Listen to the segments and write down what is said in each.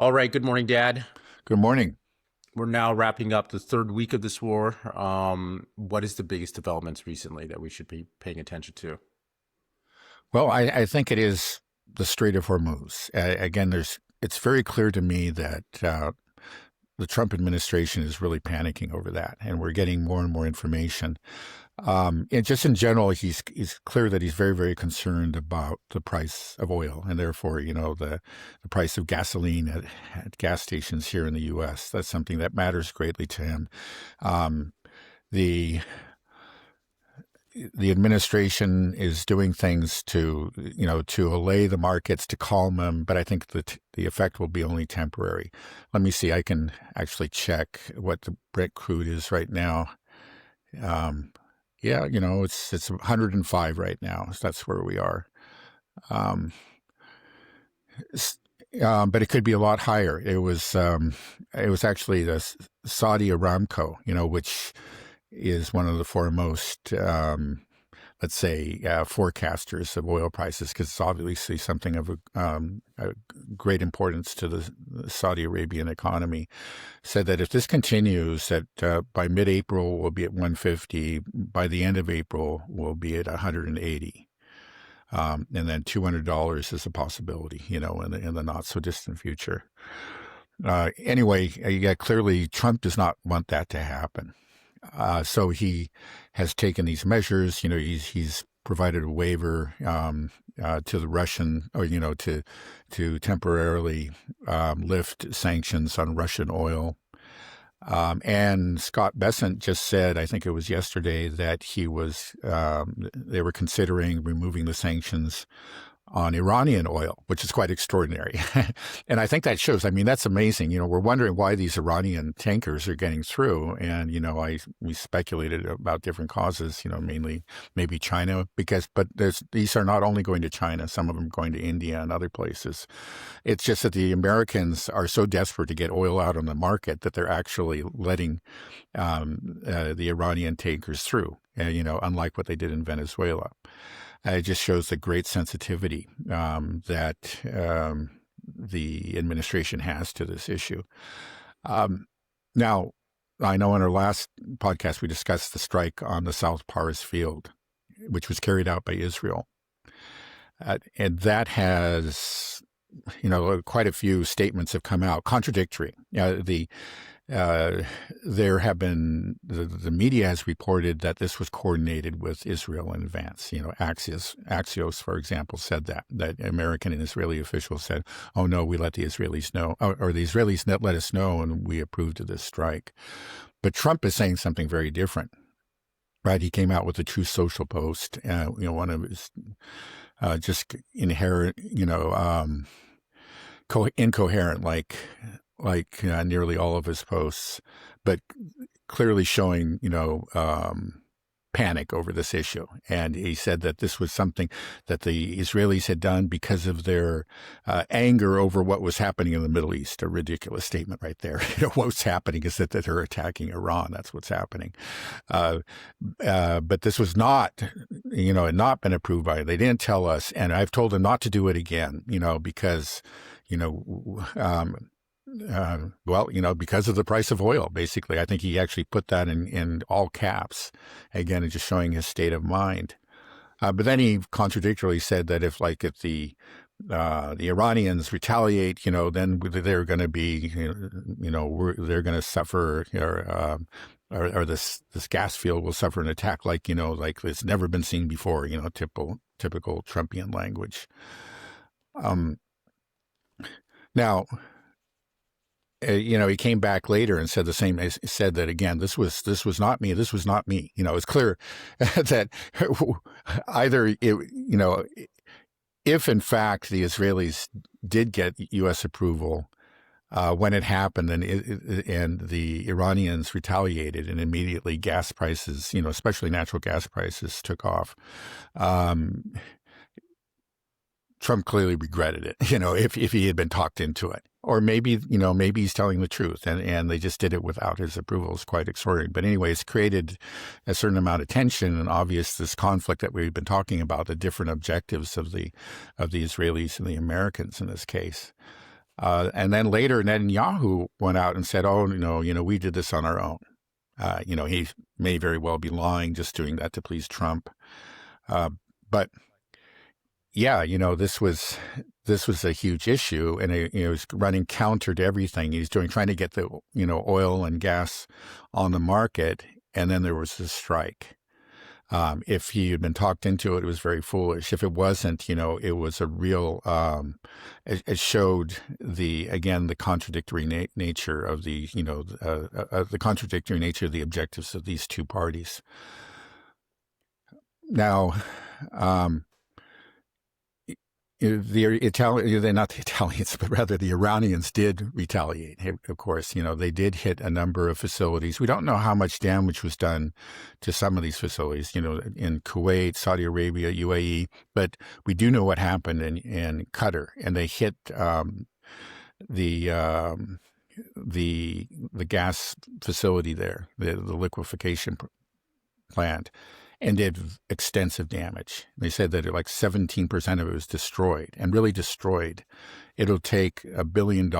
All right. Good morning, Dad. Good morning. We're now wrapping up the third week of this war. What is the biggest developments recently that we should be paying attention to? Well, I think it is the Strait of Hormuz. Again, it's very clear to me that the Trump administration is really panicking over that, and we're getting more and more information. And just in general, he's clear that he's very, very concerned about the price of oil, and therefore, the price of gasoline at gas stations here in the U.S. That's something that matters greatly to him. The the administration is doing things to allay the markets, to calm them, but I think that the effect will be only temporary. Let me see. I can actually check what the Brent crude is right now. Yeah, it's 105 right now. So that's where we are. Um, but it could be a lot higher. It was actually the Saudi Aramco, which is one of the foremost, let's say, forecasters of oil prices, because it's obviously something of a great importance to the Saudi Arabian economy, said that if this continues, that by mid-April we'll be at 150, by the end of April we'll be at 180. And then $200 is a possibility, in the not so distant future. Anyway, yeah, clearly Trump does not want that to happen. So he has taken these measures. He's provided a waiver to the Russian, or to temporarily lift sanctions on Russian oil. And Scott Bessent just said, I think it was yesterday, that they were considering removing the sanctions on Iranian oil, which is quite extraordinary. And I think that shows, that's amazing. We're wondering why these Iranian tankers are getting through. And, we speculated about different causes, mainly maybe China, but these are not only going to China, some of them going to India and other places. It's just that the Americans are so desperate to get oil out on the market that they're actually letting the Iranian tankers through, unlike what they did in Venezuela. It just shows the great sensitivity that the administration has to this issue. Now, I know in our last podcast we discussed the strike on the South Pars field, which was carried out by Israel. And that has, quite a few statements have come out contradictory. There have been, the media has reported that this was coordinated with Israel in advance. Axios, for example, said that American and Israeli officials said, oh no, we let the Israelis know, or the Israelis let us know, and we approved of this strike. But Trump is saying something very different, right? He came out with a True Social post, one of his just inherent, incoherent, like nearly all of his posts, but clearly showing, panic over this issue. And he said that this was something that the Israelis had done because of their anger over what was happening in the Middle East. A ridiculous statement right there. What's happening is that they're attacking Iran. That's what's happening. But this was not, had not been approved by, they didn't tell us. And I've told them not to do it again, because, because of the price of oil, basically. I think he actually put that in all caps, again, just showing his state of mind. But then he contradictorily said that if the Iranians retaliate, then they're going to be, they're going to suffer, or this gas field will suffer an attack like it's never been seen before, typical Trumpian language. Now, he came back later and said the same. He said that again. This was not me. This was not me. It's clear that either if in fact the Israelis did get U.S. approval when it happened, and the Iranians retaliated, and immediately gas prices, especially natural gas prices, took off. Trump clearly regretted it, if he had been talked into it. Or maybe he's telling the truth and they just did it without his approval. It's quite extraordinary. But anyway, it's created a certain amount of tension and this conflict that we've been talking about, the different objectives of the Israelis and the Americans in this case. And then later, Netanyahu went out and said, "Oh, we did this on our own." He may very well be lying, just doing that to please Trump. But yeah, this was a huge issue, and it was running counter to everything he's doing, trying to get the oil and gas on the market, and then there was this strike. If he had been talked into it, it was very foolish. If it wasn't, it was a real. It showed the contradictory nature of the contradictory nature of the objectives of these two parties. Now, they're not the Italians, but rather the Iranians did retaliate. Of course, they did hit a number of facilities. We don't know how much damage was done to some of these facilities, in Kuwait, Saudi Arabia, UAE, but we do know what happened in Qatar, and they hit the gas facility there, the liquefaction plant, and did extensive damage. They said that like 17% of it was destroyed, and really destroyed. It'll take $1 billion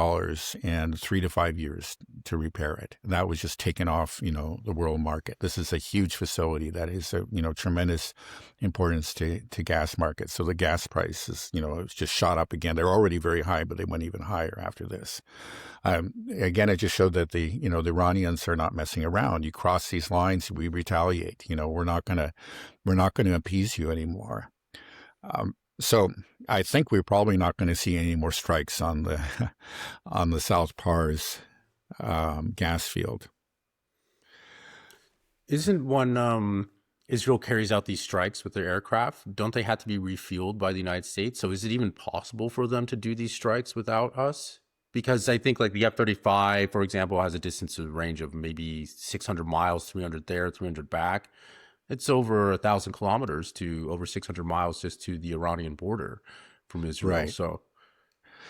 and 3 to 5 years to repair it. And that was just taken off, the world market. This is a huge facility that is tremendous importance to gas markets. So the gas prices, it's just shot up again. They're already very high, but they went even higher after this. Again, it just showed that the Iranians are not messing around. You cross these lines, we retaliate. We're not gonna appease you anymore. So I think we're probably not going to see any more strikes on the South Pars gas field. Isn't when Israel carries out these strikes with their aircraft, don't they have to be refueled by the United States? So is it even possible for them to do these strikes without us? Because I think like the F-35, for example, has a distance of range of maybe 600 miles, 300 there, 300 back. It's over 1,000 kilometers to over 600 miles just to the Iranian border from Israel. Right. So,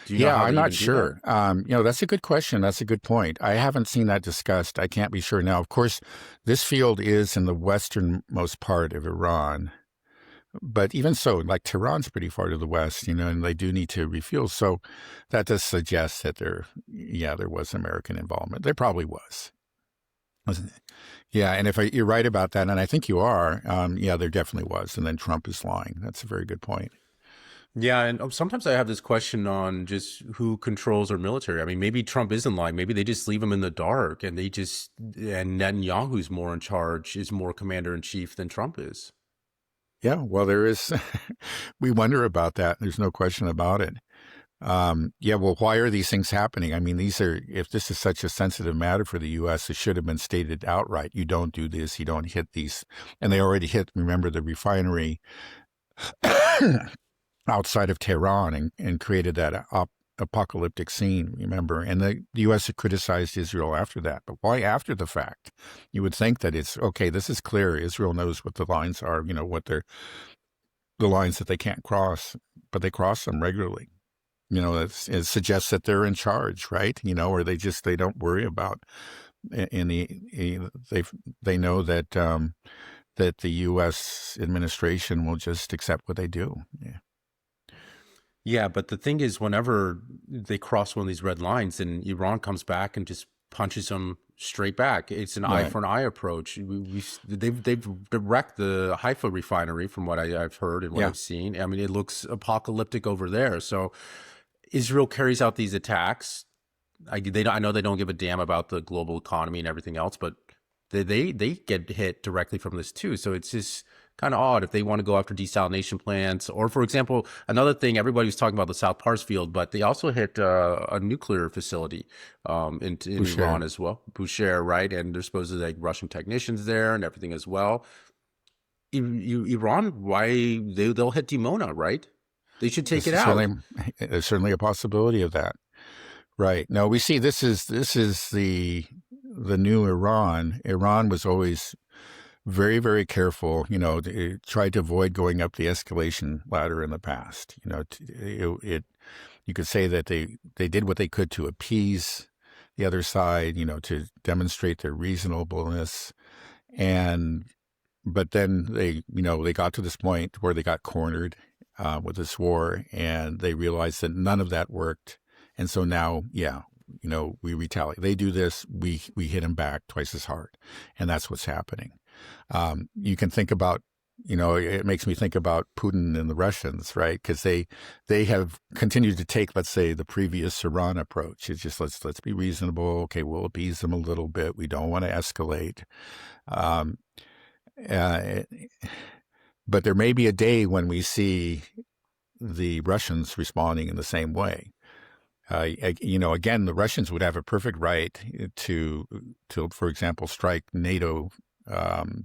do you know how I'm they not even do sure. that? That's a good question. That's a good point. I haven't seen that discussed. I can't be sure now. Of course, this field is in the westernmost part of Iran. But even so, like Tehran's pretty far to the west, and they do need to refuel. So that does suggest that there was American involvement. There probably was. Wasn't it? Yeah, and if you're right about that, and I think you are, there definitely was. And then Trump is lying. That's a very good point. Yeah, and sometimes I have this question on just who controls our military. I mean, maybe Trump isn't lying. Maybe they just leave him in the dark, and and Netanyahu's more in charge, is more commander in chief than Trump is. Yeah, well, there is. We wonder about that. There's no question about it. Well, why are these things happening? I mean, if this is such a sensitive matter for the U.S., it should have been stated outright. You don't do this. You don't hit these. And they already hit, remember, the refinery outside of Tehran and created that apocalyptic scene, remember? And the U.S. had criticized Israel after that. But why after the fact? You would think that it's, okay, this is clear. Israel knows what the lines are, what they're the lines that they can't cross, but they cross them regularly. It suggests that they're in charge, right? Or they don't worry about they know that that the U.S. administration will just accept what they do. Yeah. Yeah, but the thing is, whenever they cross one of these red lines, then Iran comes back and just punches them straight back. It's an eye for an eye approach. They've wrecked the Haifa refinery, from what I've heard and what I've seen. I mean, it looks apocalyptic over there. So Israel carries out these attacks. I know they don't give a damn about the global economy and everything else, but they get hit directly from this too. So it's just kind of odd if they want to go after desalination plants, or, for example, another thing, everybody was talking about the South Pars field, but they also hit a nuclear facility in Iran as well, Bushehr, right? And there's supposedly like Russian technicians there and everything as well. Iran, why they'll hit Dimona, right? They should take it out. There's certainly a possibility of that. Right. No, we see this is the new Iran. Iran was always very, very careful, tried to avoid going up the escalation ladder in the past. You could say that they did what they could to appease the other side, to demonstrate their reasonableness. But then they got to this point where they got cornered with this war, and they realized that none of that worked. And so now, we retaliate. They do this, we hit them back twice as hard. And that's what's happening. You can think about, it makes me think about Putin and the Russians, right? Because they have continued to take, let's say, the previous Iran approach. It's just let's be reasonable. Okay, we'll appease them a little bit. We don't want to escalate. But there may be a day when we see the Russians responding in the same way. Again, the Russians would have a perfect right to, for example, strike NATO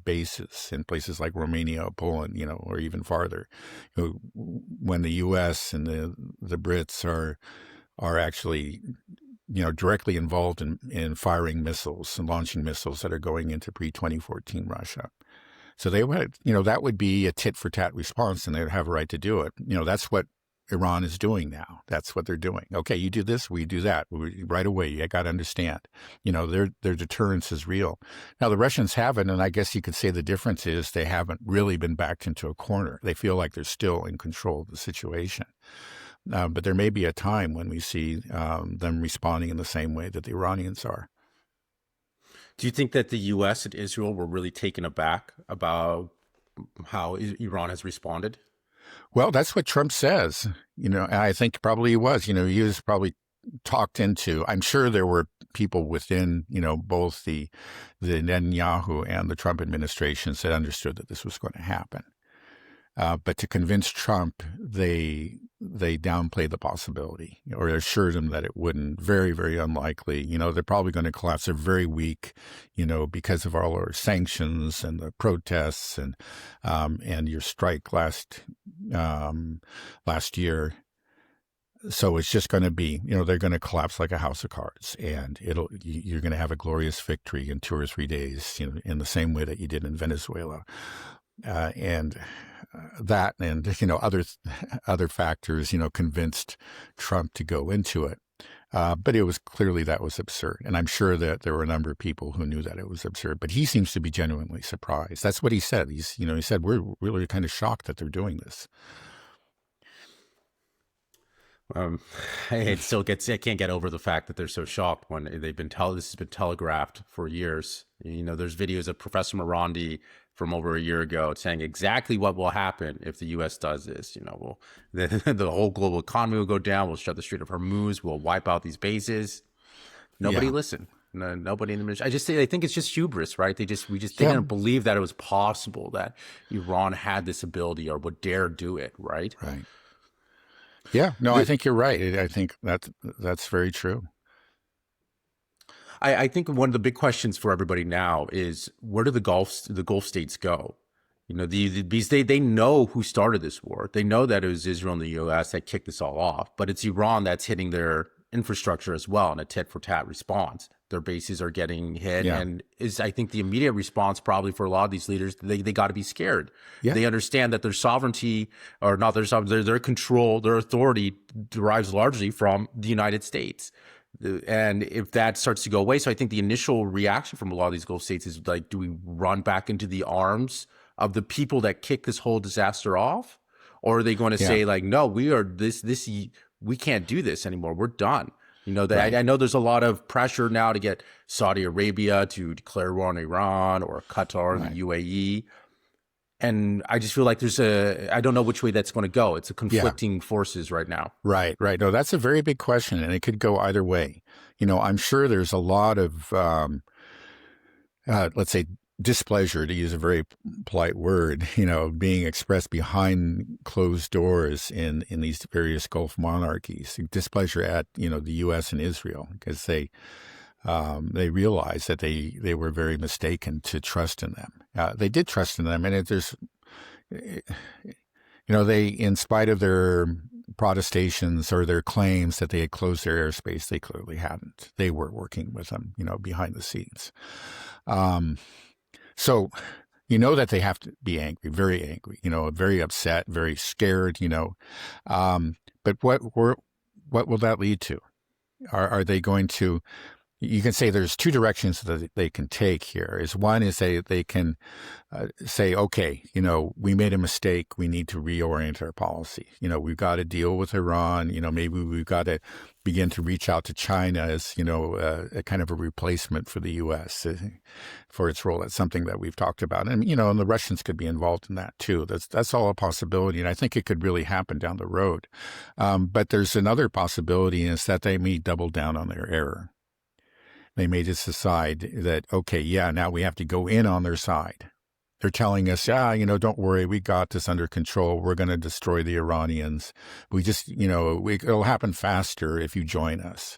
bases in places like Romania, Poland, or even farther. When the U.S. and the Brits are actually, directly involved in firing missiles and launching missiles that are going into pre-2014 Russia. So they would, that would be a tit for tat response, and they would have a right to do it. That's what Iran is doing now. That's what they're doing. Okay, you do this, we do that. Right away, you got to understand. Their deterrence is real. Now, the Russians haven't, and I guess you could say the difference is they haven't really been backed into a corner. They feel like they're still in control of the situation. But there may be a time when we see them responding in the same way that the Iranians are. Do you think that the U.S. and Israel were really taken aback about how Iran has responded? Well, that's what Trump says. I think probably he was. He was probably talked into. I'm sure there were people within, both the Netanyahu and the Trump administrations that understood that this was going to happen. But to convince Trump, they downplayed the possibility or assured him that it wouldn't. Very, very unlikely. They're probably going to collapse. They're very weak, because of all our sanctions and the protests and your strike last year. So it's just going to be, they're going to collapse like a house of cards, and you're going to have a glorious victory in 2 or 3 days, in the same way that you did in Venezuela. That and other factors convinced Trump to go into it, but it was clearly that was absurd, and I'm sure that there were a number of people who knew that it was absurd. But he seems to be genuinely surprised. That's what he said. He said we're really kind of shocked that they're doing this. It still I can't get over the fact that they're so shocked when this has been telegraphed for years. There's videos of Professor Morandi from over a year ago saying exactly what will happen if the U.S. does this. The whole global economy will go down. We'll shut the Strait of Hormuz. We'll wipe out these bases. Nobody listened. No, nobody in the ministry. I think it's just hubris, right? They didn't believe that it was possible that Iran had this ability or would dare do it, right? Right. Yeah, no, I think you're right. I think that's very true. I think one of the big questions for everybody now is where do the Gulf states go? They know who started this war. They know that it was Israel and the U.S. that kicked this all off, but it's Iran that's hitting their infrastructure as well in a tit for tat response. Their bases are getting hit, and I think the immediate response probably for a lot of these leaders, they got to be scared. Yeah. They understand that their sovereignty, or not their sovereignty, their control, their authority derives largely from the United States. And if that starts to go away, so I think the initial reaction from a lot of these Gulf states is like, do we run back into the arms of the people that kicked this whole disaster off? Or are they going to say like, no, we can't do this anymore. We're done. Right. I know there's a lot of pressure now to get Saudi Arabia to declare war on Iran, or Qatar, right, the UAE. And I just feel like I don't know which way that's going to go. It's a conflicting forces right now. Right. No, that's a very big question, and it could go either way. I'm sure there's a lot of, let's say, displeasure, to use a very polite word, being expressed behind closed doors in these various Gulf monarchies. Displeasure at, the U.S. and Israel, because they realized that they were very mistaken to trust in them. They did trust in them, and they, in spite of their protestations or their claims that they had closed their airspace, they clearly hadn't. They were working with them, behind the scenes. So, that they have to be angry, very angry, very upset, very scared, but what will that lead to? Are they going to you can say there's two directions that they can take here. Is one is they can say, okay, we made a mistake. We need to reorient our policy. We've got to deal with Iran. Maybe we've got to begin to reach out to China as, a kind of a replacement for the U.S. For its role. That's something that we've talked about. And, and the Russians could be involved in that too. That's all a possibility. And I think it could really happen down the road. But there's another possibility is that they may double down on their error. They may just decide that, okay, yeah, now we have to go in on their side. They're telling us, don't worry, we got this under control. We're going to destroy the Iranians. We just, it'll happen faster if you join us.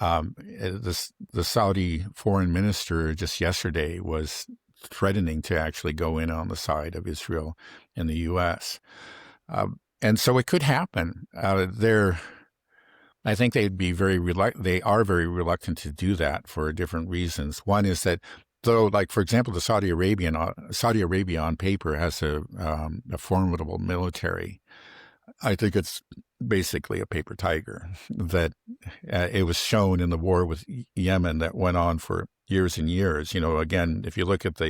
The Saudi foreign minister just yesterday was threatening to actually go in on the side of Israel and the U.S. And so it could happen. I think they'd be they are very reluctant to do that for different reasons. One is that, though, like, for example, Saudi Arabia on paper has a formidable military. I think it's basically a paper tiger. That it was shown in the war with Yemen that went on for years and years. Again, if you look at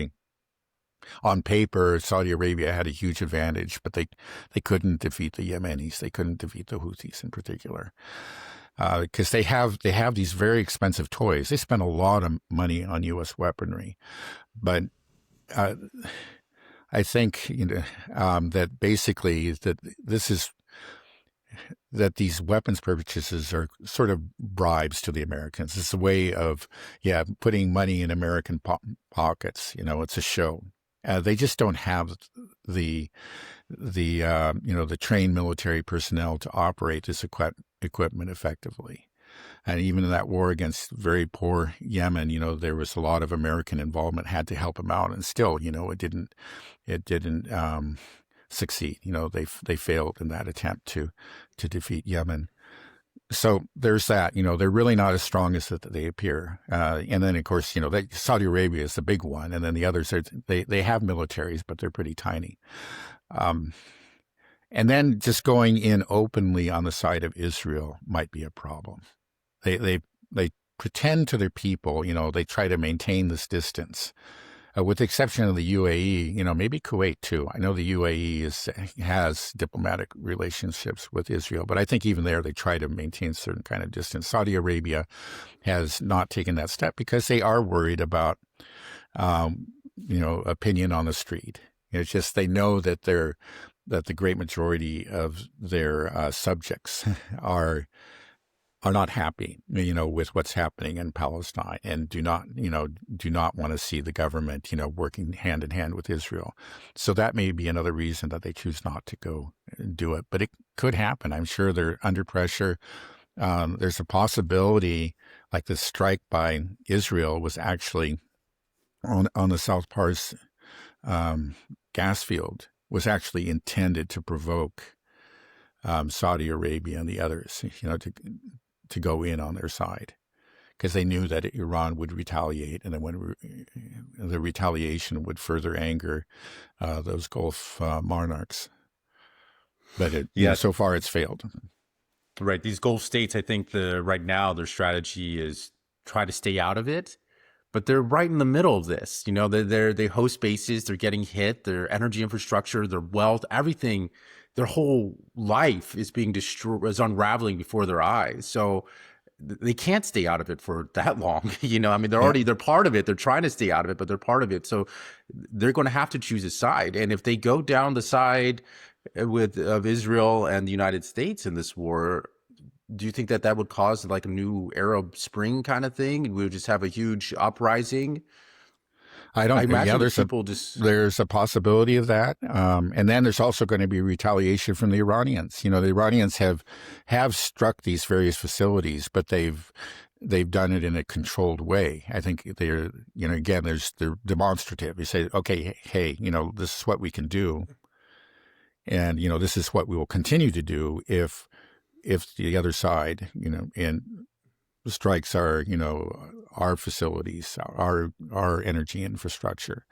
on paper, Saudi Arabia had a huge advantage, but they couldn't defeat the Yemenis. They couldn't defeat the Houthis in particular. Because they have these very expensive toys. They spend a lot of money on U.S. weaponry, but I think that basically that these weapons purchases are sort of bribes to the Americans. It's a way of putting money in American pockets. It's a show. They just don't have the trained military personnel to operate this equipment effectively. And even in that war against very poor Yemen, there was a lot of American involvement, had to help them out, and still, it didn't succeed. They failed in that attempt to defeat Yemen. So there's that. They're really not as strong as they appear. And then, of course, Saudi Arabia is the big one, and then the others they have militaries, but they're pretty tiny. And then just going in openly on the side of Israel might be a problem. They pretend to their people, they try to maintain this distance. With the exception of the UAE, maybe Kuwait too. I know the UAE has diplomatic relationships with Israel, but I think even there they try to maintain a certain kind of distance. Saudi Arabia has not taken that step because they are worried about, opinion on the street. It's just they know that the great majority of their subjects are not happy, with what's happening in Palestine, and do not want to see the government, working hand in hand with Israel. So that may be another reason that they choose not to go and do it. But it could happen. I'm sure they're under pressure. There's a possibility, like the strike by Israel was actually on the South Pars gas field, was actually intended to provoke Saudi Arabia and the others, to go in on their side, because they knew that Iran would retaliate, and then when the retaliation would further anger those Gulf monarchs. But so far it's failed. Right. These Gulf states, I think right now their strategy is try to stay out of it, but they're right in the middle of this. They host bases, they're getting hit, their energy infrastructure, their wealth, everything. Their whole life is being destroyed, is unraveling before their eyes. So they can't stay out of it for that long. They're part of it. They're trying to stay out of it, but they're part of it. So they're going to have to choose a side. And if they go down the side of Israel and the United States in this war, do you think that would cause like a new Arab Spring kind of thing? We would just have a huge uprising? I imagine there's a possibility of that. And then there's also going to be retaliation from the Iranians. The Iranians have struck these various facilities, but they've done it in a controlled way. I think they're demonstrative. You say, okay, hey, this is what we can do. And, this is what we will continue to do if the other side, and strikes our facilities, our energy infrastructure.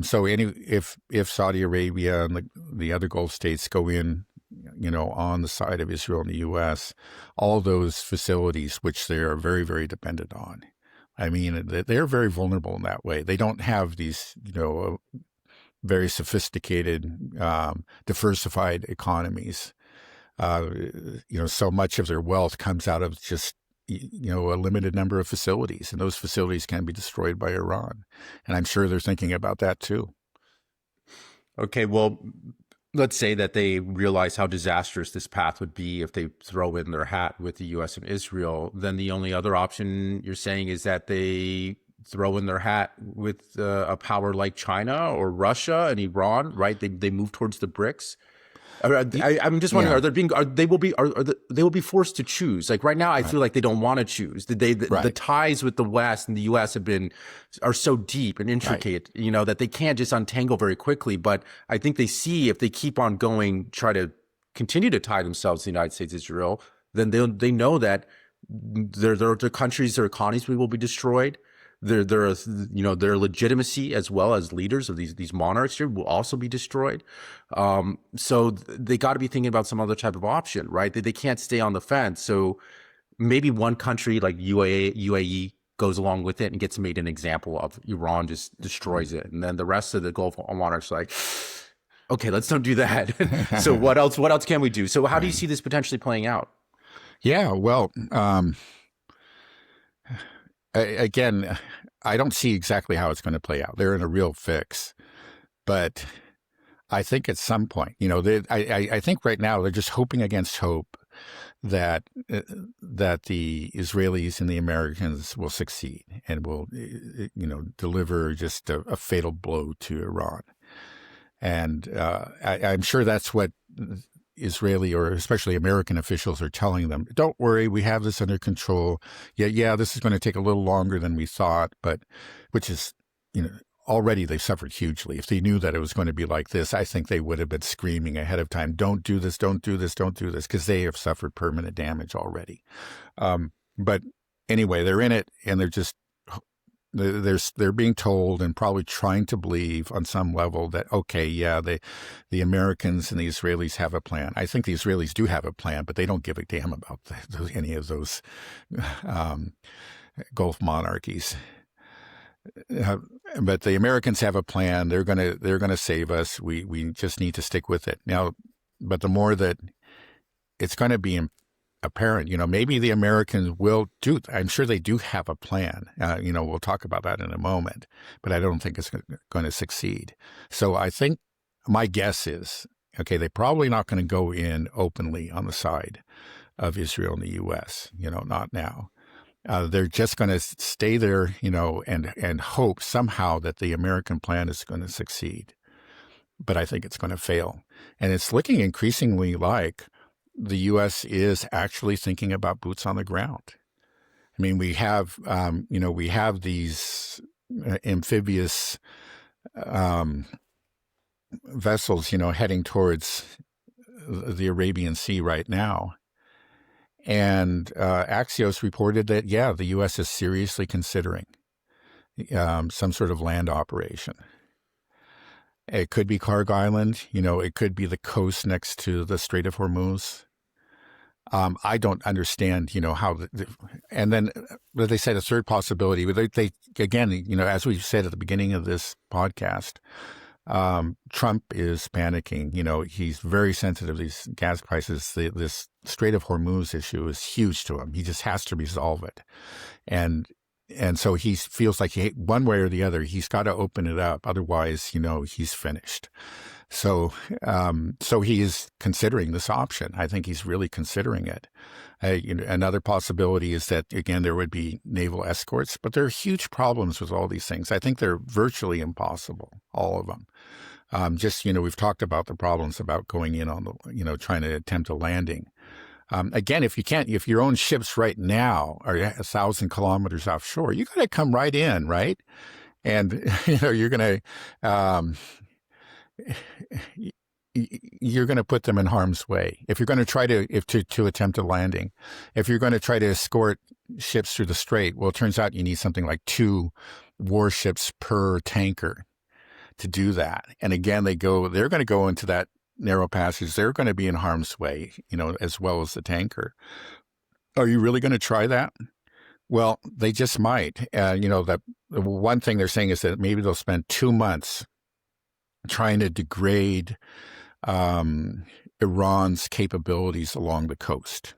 So if Saudi Arabia and the other Gulf states go in on the side of Israel and the U.S., all those facilities which they are very, very dependent on. I mean, they're very vulnerable in that way. They don't have these, very sophisticated, diversified economies. So much of their wealth comes out of just, a limited number of facilities, and those facilities can be destroyed by Iran. And I'm sure they're thinking about that too. Okay, well, let's say that they realize how disastrous this path would be if they throw in their hat with the U.S. and Israel. Then the only other option you're saying is that they throw in their hat with a power like China or Russia and Iran, right? They move towards the BRICS. I'm just wondering: they will be forced to choose? Like right now, I feel like they don't want to choose. The ties with the West and the U.S. are so deep and intricate, that they can't just untangle very quickly. But I think they see if they keep on going, try to continue to tie themselves to the United States, Israel, then they know that their countries, their economies will be destroyed. Their legitimacy as well as leaders of these monarchs here will also be destroyed. So they got to be thinking about some other type of option, right? They can't stay on the fence. So maybe one country like UAE goes along with it and gets made an example of. Iran just destroys it, and then the rest of the Gulf monarchs like, okay, let's not do that. So what else can we do? So how do you see this potentially playing out? Yeah, well, again, I don't see exactly how it's going to play out. They're in a real fix, but I think at some point, I think right now they're just hoping against hope that the Israelis and the Americans will succeed and will, deliver just a fatal blow to Iran. And I'm sure that's what Israeli or especially American officials are telling them. Don't worry, we have this under control. Yeah, this is going to take a little longer than we thought, but which is, already they've suffered hugely. If they knew that it was going to be like this, I think they would have been screaming ahead of time, don't do this, don't do this, don't do this, because they have suffered permanent damage already. But anyway, they're in it, and they're being told and probably trying to believe on some level that, okay, yeah, the Americans and the Israelis have a plan. I think the Israelis do have a plan, but they don't give a damn about any of those Gulf monarchies. But the Americans have a plan. They're gonna save us. We just need to stick with it now. But the more that it's going to be apparent, maybe the Americans will do. I'm sure they do have a plan. We'll talk about that in a moment, but I don't think it's going to succeed. So I think my guess is, okay, they're probably not going to go in openly on the side of Israel and the U.S., not now. They're just going to stay there, and hope somehow that the American plan is going to succeed. But I think it's going to fail. And it's looking increasingly like the U.S. is actually thinking about boots on the ground. I mean, we have these amphibious vessels, heading towards the Arabian Sea right now. And Axios reported that, the U.S. is seriously considering some sort of land operation. It could be Karg Island, it could be the coast next to the Strait of Hormuz. I don't understand, how, and then they said a third possibility, but they again, as we said at the beginning of this podcast, Trump is panicking. He's very sensitive to these gas prices. This Strait of Hormuz issue is huge to him. He just has to resolve it. And so he feels like one way or the other, he's got to open it up. Otherwise, he's finished. So he is considering this option. I think he's really considering it. Another possibility is that, again, there would be naval escorts, but there are huge problems with all these things. I think they're virtually impossible, all of them. We've talked about the problems about going in on the, trying to attempt a landing. Again, if your own ships right now are 1,000 kilometers offshore, you got to come right in, right? And, you're going to put them in harm's way. If you're going to try to attempt a landing, if you're going to try to escort ships through the strait, well, it turns out you need something like 2 warships per tanker to do that. And again, they're going to go into that narrow passage, they're going to be in harm's way, as well as the tanker. Are you really going to try that? Well, they just might. The one thing they're saying is that maybe they'll spend 2 months trying to degrade Iran's capabilities along the coast.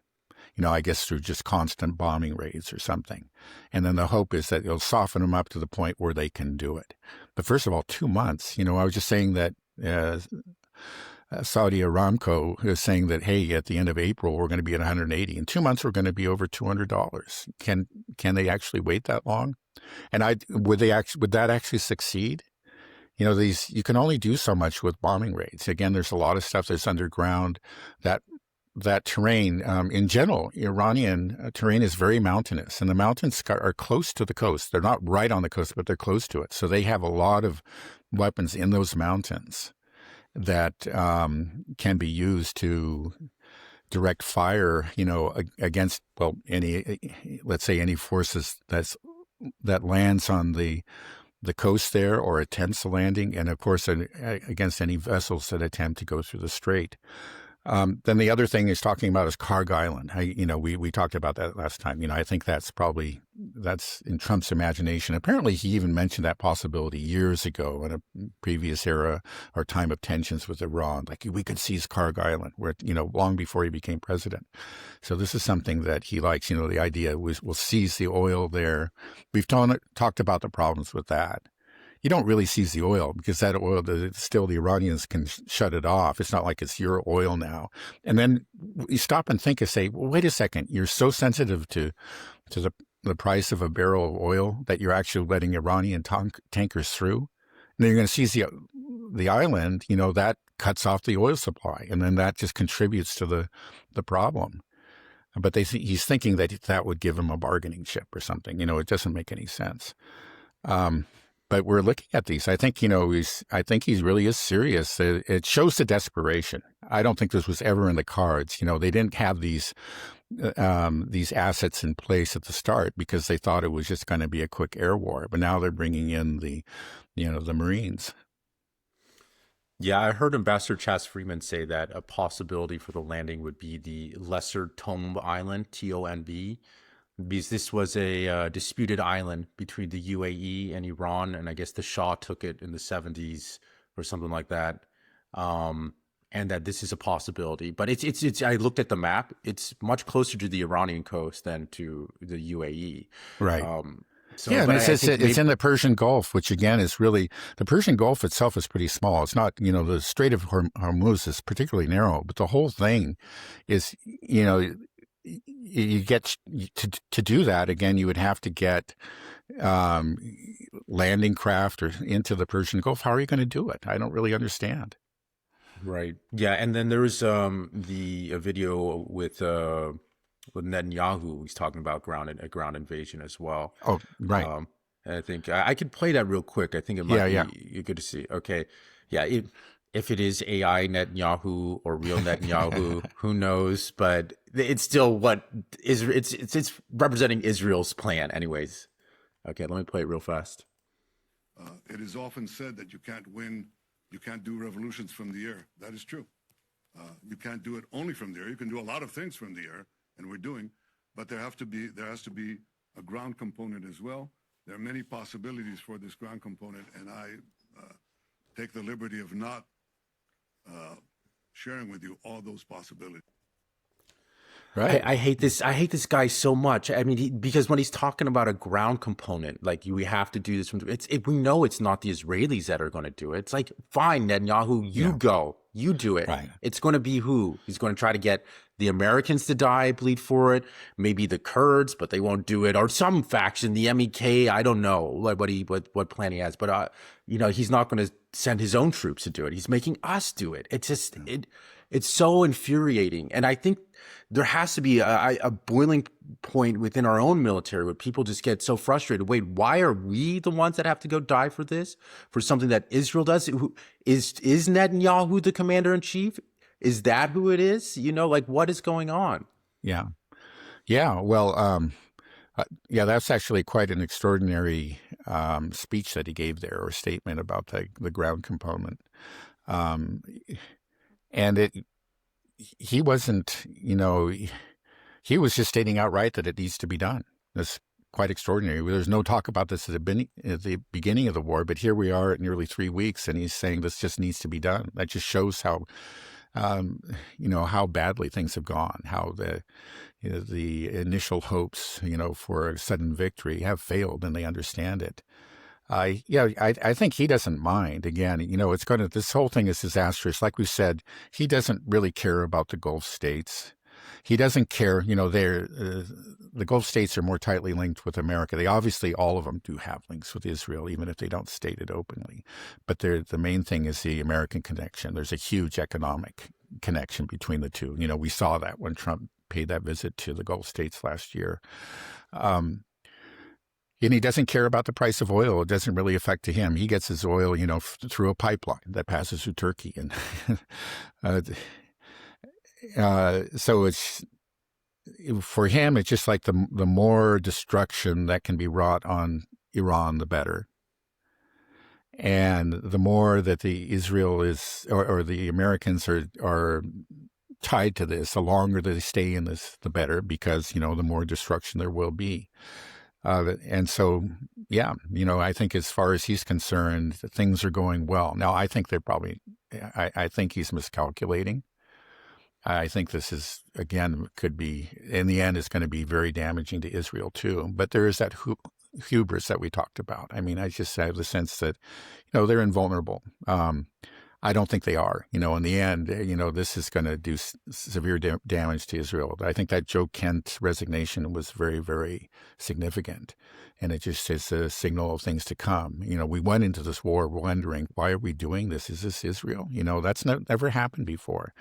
I guess through just constant bombing raids or something. And then the hope is that it'll soften them up to the point where they can do it. But first of all, 2 months. I was just saying that Saudi Aramco is saying that, hey, at the end of April, we're going to be at 180. In 2 months, we're going to be over $200. Can they actually wait that long? And would that actually succeed? You can only do so much with bombing raids. Again, there's a lot of stuff that's underground. That terrain, in general, Iranian terrain is very mountainous, and the mountains are close to the coast. They're not right on the coast, but they're close to it. So they have a lot of weapons in those mountains that can be used to direct fire, against, well, any forces that lands on the coast there or attempts a landing, and of course against any vessels that attempt to go through the strait. Then the other thing he's talking about is Karg Island. We talked about that last time. I think that's in Trump's imagination. Apparently, he even mentioned that possibility years ago in a previous era or time of tensions with Iran. Like, we could seize Karg Island, where long before he became president. So this is something that he likes. The idea was we'll seize the oil there. We've talked about the problems with that. You don't really seize the oil because that oil, still the Iranians can shut it off. It's not like it's your oil now. And then you stop and think and say, well, wait a second, you're so sensitive to the price of a barrel of oil that you're actually letting Iranian tankers through. And then you're going to seize the island, that cuts off the oil supply. And then that just contributes to the problem. But he's thinking that would give him a bargaining chip or something. It doesn't make any sense. But we're looking at these. I think, he really is serious. It shows the desperation. I don't think this was ever in the cards. They didn't have these assets in place at the start because they thought it was just going to be a quick air war. But now they're bringing in the Marines. Yeah, I heard Ambassador Chas Freeman say that a possibility for the landing would be the Lesser Tomb Island, TONB, because this was a disputed island between the UAE and Iran, and I guess the Shah took it in the 70s or something like that, and that this is a possibility. But it's I looked at the map; it's much closer to the Iranian coast than to the UAE. Right. It's in the Persian Gulf, which again is really, the Persian Gulf itself is pretty small. It's not, the Strait of Hormuz is particularly narrow, but the whole thing is, you get to do that again. You would have to get landing craft or into the Persian Gulf. How are you going to do it? I don't really understand. Right. Yeah. And then there was a video with Netanyahu. He's talking about a ground invasion as well. Oh, right. And I think I could play that real quick. I think it might be good to see. Okay. Yeah. If it is AI Netanyahu or real Netanyahu, who knows? But it's still it's representing Israel's plan, anyways. Okay, let me play it real fast. It is often said that you can't do revolutions from the air. That is true. You can't do it only from the air. You can do a lot of things from the air, and we're doing, but there has to be a ground component as well. There are many possibilities for this ground component, and I take the liberty of not sharing with you all those possibilities. Right. I hate this. I hate this guy so much. I mean, because when he's talking about a ground component, like we have to do this. We know it's not the Israelis that are going to do it. It's like, fine, Netanyahu, you go, you do it. Right. It's going to be who? He's going to try to get the Americans to bleed for it. Maybe the Kurds, but they won't do it. Or some faction, the MEK. I don't know what plan he has. But he's not going to send his own troops to do it. He's making us do it. It's just it's so infuriating. And I think there has to be a boiling point within our own military where people just get so frustrated. Wait, why are we the ones that have to go die for this? For something that Israel does? Is Netanyahu the commander in chief? Is that who it is? What is going on? Yeah. Yeah. Well, that's actually quite an extraordinary speech that he gave there, or statement about the ground component. And he wasn't, he was just stating outright that it needs to be done. That's quite extraordinary. There's no talk about this at the beginning of the war, but here we are at nearly 3 weeks, and he's saying this just needs to be done. That just shows how, how badly things have gone, how the initial hopes, for a sudden victory have failed, and they understand it. I think he doesn't mind. Again, this whole thing is disastrous. Like we said, he doesn't really care about the Gulf states. He doesn't care, the Gulf states are more tightly linked with America. They obviously, all of them do have links with Israel, even if they don't state it openly. But the main thing is the American connection. There's a huge economic connection between the two. We saw that when Trump paid that visit to the Gulf states last year. And he doesn't care about the price of oil. It doesn't really affect to him. He gets his oil, through a pipeline that passes through Turkey. And so for him, it's just like the more destruction that can be wrought on Iran, the better. And the more that the Israel is, or the Americans are tied to this, the longer they stay in this, the better, because, the more destruction there will be. And so, I think as far as he's concerned, things are going well. Now, I think I think he's miscalculating. I think this is, again, could be, in the end, it's going to be very damaging to Israel too. But there is that hubris that we talked about. I mean, I just have the sense that, they're invulnerable. I don't think they are. In the end, this is going to do severe damage to Israel. I think that Joe Kent resignation was very, very significant. And it just is a signal of things to come. We went into this war wondering, why are we doing this? Is this Israel? That's never happened before.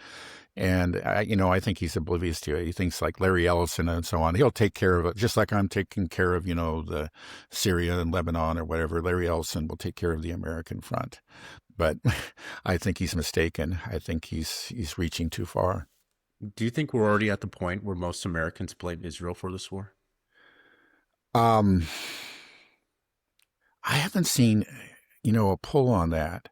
And, I think he's oblivious to it. He thinks like Larry Ellison and so on. He'll take care of it, just like I'm taking care of, the Syria and Lebanon or whatever. Larry Ellison will take care of the American front. But I think he's mistaken. I think he's reaching too far. Do you think we're already at the point where most Americans blame Israel for this war? I haven't seen, a poll on that,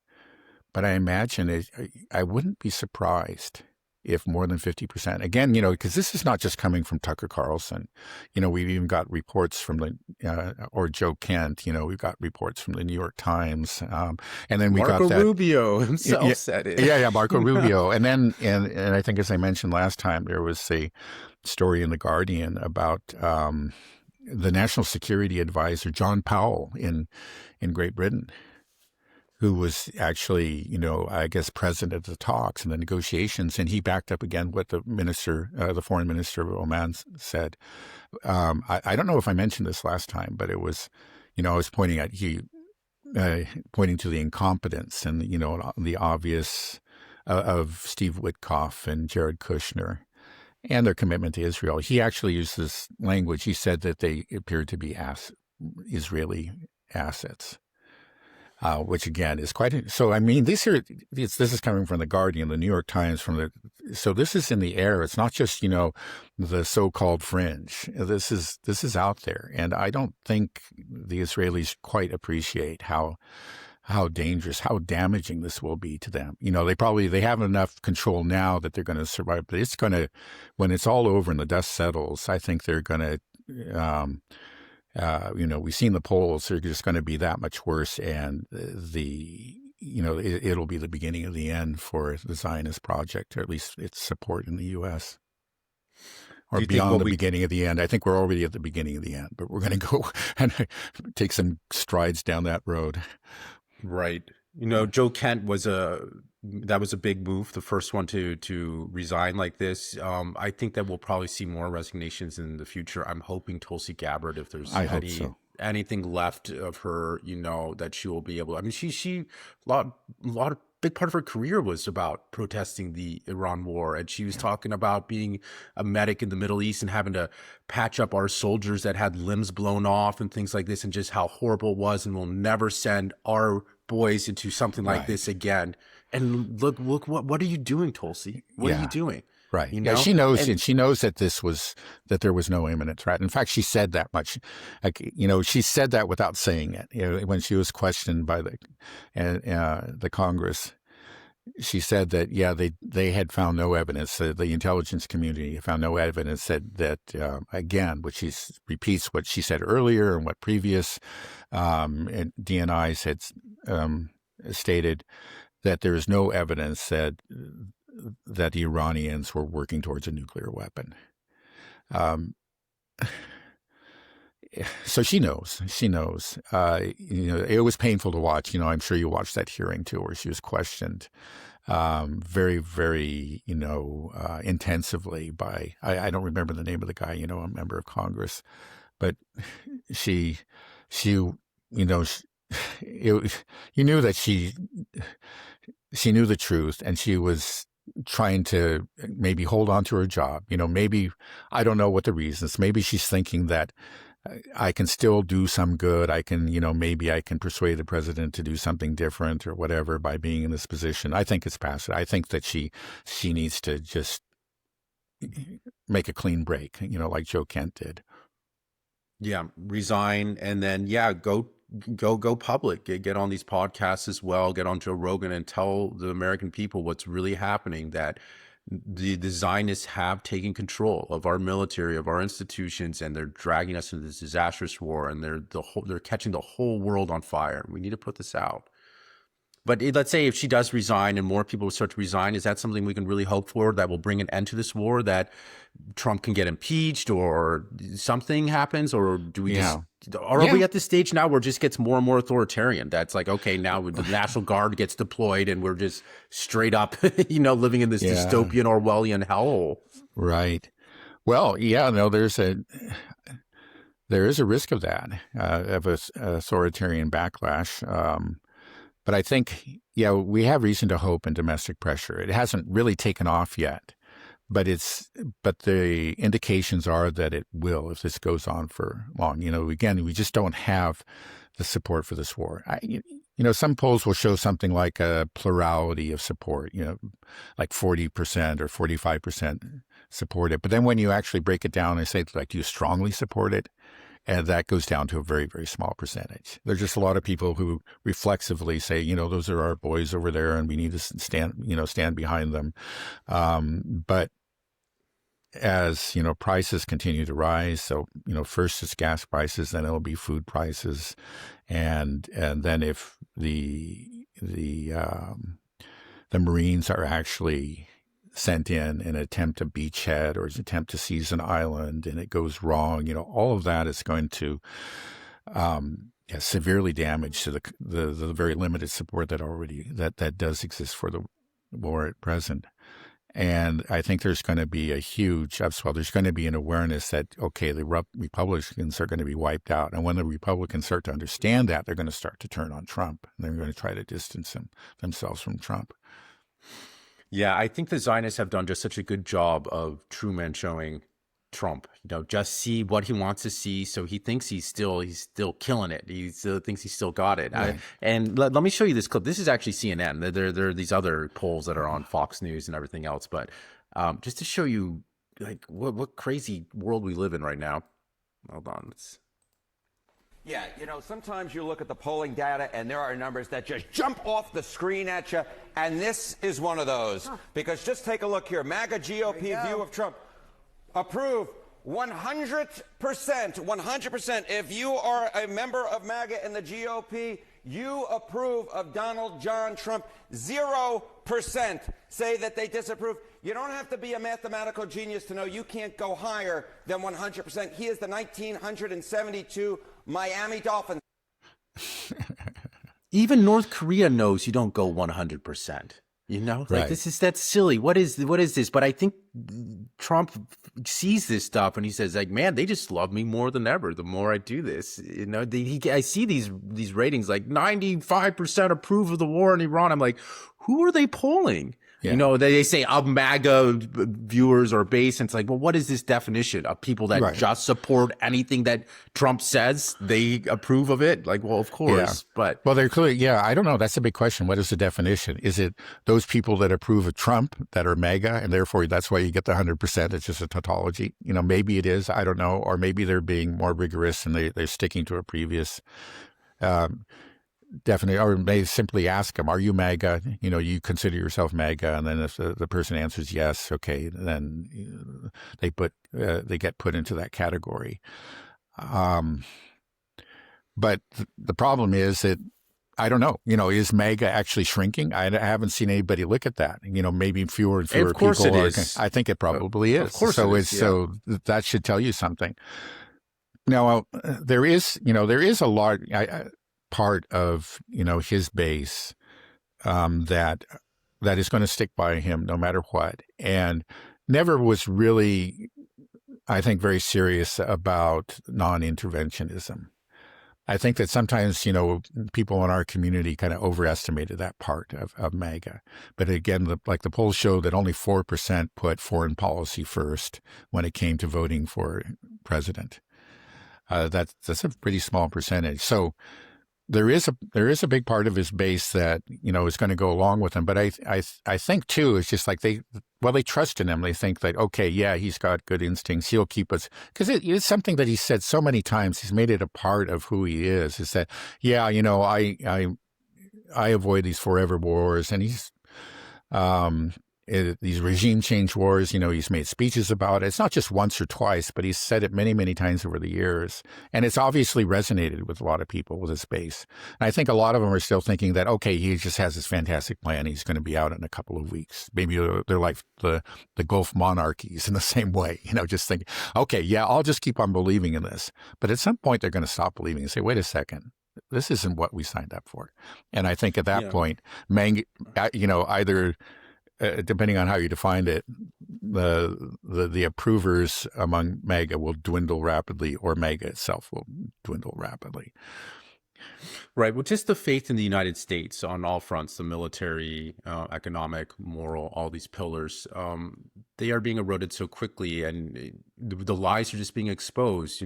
but I imagine I wouldn't be surprised if more than 50%. Again, because this is not just coming from Tucker Carlson. We've even got reports from or Joe Kent. We've got reports from the New York Times, and then we got that Marco Rubio himself said it. Yeah, Marco Rubio, and then and I think, as I mentioned last time, there was a story in the Guardian about the National Security Advisor John Powell in Great Britain, who was actually, I guess, present at the talks and the negotiations, and he backed up again what the foreign minister of Oman said. I don't know if I mentioned this last time, but it was, I was pointing to the incompetence and, the obvious of Steve Witkoff and Jared Kushner and their commitment to Israel. He actually used this language. He said that they appeared to be Israeli assets. Which again is quite so. I mean, this is coming from the Guardian, the New York Times, so this is in the air. It's not just the so-called fringe. This is out there, and I don't think the Israelis quite appreciate how dangerous, how damaging this will be to them. They have enough control now that they're going to survive, but it's going to, when it's all over and the dust settles, I think they're going to. We've seen the polls; they're just going to be that much worse, and it'll be the beginning of the end for the Zionist project, or at least its support in the U.S. Or beyond the beginning of the end. I think we're already at the beginning of the end, but we're going to go and take some strides down that road. Right. Joe Kent was a big move, the first one to resign like this. I think that we'll probably see more resignations in the future. I'm hoping Tulsi Gabbard, if there's anything left of her, that she will be able. I mean, she big part of her career was about protesting the Iran war, and she was talking about being a medic in the Middle East and having to patch up our soldiers that had limbs blown off and things like this, and just how horrible it was, and we'll never send our boys into something like this again. And look, what are you doing, Tulsi? What are you doing? Right. Yeah, she knows, and she knows that there was no imminent threat. In fact, she said that much. She said that without saying it. When she was questioned by the Congress, she said that, yeah, they had found no evidence, the intelligence community found no evidence that again, which she repeats what she said earlier and what previous DNIs had stated, that there is no evidence that the Iranians were working towards a nuclear weapon. So she knows. It was painful to watch. I'm sure you watched that hearing too, where she was questioned very, very, intensively by, I don't remember the name of the guy, a member of Congress, but you knew that she knew the truth, and she was trying to maybe hold on to her job. Maybe, I don't know what the reasons. Maybe she's thinking that I can still do some good. I can, maybe I can persuade the president to do something different or whatever by being in this position. I think it's past it. I think that she needs to just make a clean break, like Joe Kent did. Yeah, resign, and then go public. Get on these podcasts as well. Get on Joe Rogan and tell the American people what's really happening. That the Zionists have taken control of our military, of our institutions, and they're dragging us into this disastrous war. And they're catching the whole world on fire. We need to put this out. But let's say if she does resign and more people start to resign, is that something we can really hope for that will bring an end to this war, that Trump can get impeached or something happens? Or do we are we at this stage now where it just gets more and more authoritarian? That's like, okay, now the National Guard gets deployed and we're just straight up, living in this dystopian Orwellian hellhole. Right. Well, no, there is a risk of that, of an authoritarian backlash. But I think, we have reason to hope in domestic pressure. It hasn't really taken off yet, but the indications are that it will if this goes on for long. Again, we just don't have the support for this war. Some polls will show something like a plurality of support, like 40% or 45% support it. But then when you actually break it down and say, like, do you strongly support it? And that goes down to a very, very small percentage. There's just a lot of people who reflexively say, those are our boys over there and we need to stand behind them. But as, prices continue to rise, so, first it's gas prices, then it'll be food prices. And then if the Marines are actually sent in an attempt to beachhead or an attempt to seize an island and it goes wrong, all of that is going to severely damage to the very limited support that does exist for the war at present. And I think there's going to be there's going to be an awareness that, okay, the Republicans are going to be wiped out. And when the Republicans start to understand that, they're going to start to turn on Trump and they're going to try to distance themselves from Trump. Yeah, I think the Zionists have done just such a good job of Truman showing Trump, just see what he wants to see. So he thinks he's still killing it. He still thinks he's still got it. Right. And let me show you this clip. This is actually CNN. There are these other polls that are on Fox News and everything else. But just to show you like what crazy world we live in right now. Hold on. Yeah, sometimes you look at the polling data and there are numbers that just jump off the screen at you, and this is one of those. Because just take a look here. MAGA GOP view of Trump. Approve 100%. 100%. If you are a member of MAGA and the GOP, you approve of Donald John Trump. 0% say that they disapprove. You don't have to be a mathematical genius to know you can't go higher than 100%. He is the 1972 Miami Dolphins. Even North Korea knows you don't go 100%. Right. That's silly. What is this? But I think Trump sees this stuff and he says, like, man, they just love me more than ever. The more I do this, I see these ratings like 95% approve of the war in Iran. I'm like, who are they polling? Yeah. They say MAGA viewers or base, and it's like, well, what is this definition of people that just support anything that Trump says? They approve of it? Like, well, of course, but they're clearly, I don't know. That's a big question. What is the definition? Is it those people that approve of Trump that are MAGA, and therefore that's why you get the 100%? It's just a tautology. Maybe it is. I don't know. Or maybe they're being more rigorous and they're sticking to a previous. definitely, or may simply ask them, "Are you MAGA? You consider yourself MAGA?" And then if the person answers yes, okay, then they get put into that category. But the problem is that I don't know. Is MAGA actually shrinking? I haven't seen anybody look at that. Maybe fewer and fewer Of course people it are. is. I think it probably is. Of course so it is. Yeah. So that should tell you something. Now there is a large part of his base that is going to stick by him no matter what, and never was really, I think, very serious about non-interventionism. I think that sometimes, people in our community kind of overestimated that part of MAGA. But again, the polls show that only 4% put foreign policy first when it came to voting for president. That's a pretty small percentage. So there is a big part of his base that is going to go along with him. But I think too, it's just like they trust in him. They think that, okay, yeah, he's got good instincts. He'll keep us, because it's something that he said so many times. He's made it a part of who he is. Is that, yeah, I avoid these forever wars, and he's these regime change wars, he's made speeches about it. It's not just once or twice, but he's said it many, many times over the years. And it's obviously resonated with a lot of people with his base. And I think a lot of them are still thinking that, okay, he just has this fantastic plan. He's going to be out in a couple of weeks. Maybe they're like the Gulf monarchies in the same way, just think, okay, yeah, I'll just keep on believing in this. But at some point, they're going to stop believing and say, wait a second. This isn't what we signed up for. And I think at that point, either depending on how you defined it, the approvers among MAGA will dwindle rapidly, or MAGA itself will dwindle rapidly. Right. Well, just the faith in the United States on all fronts, the military, economic, moral, all these pillars, they are being eroded so quickly, and the lies are just being exposed.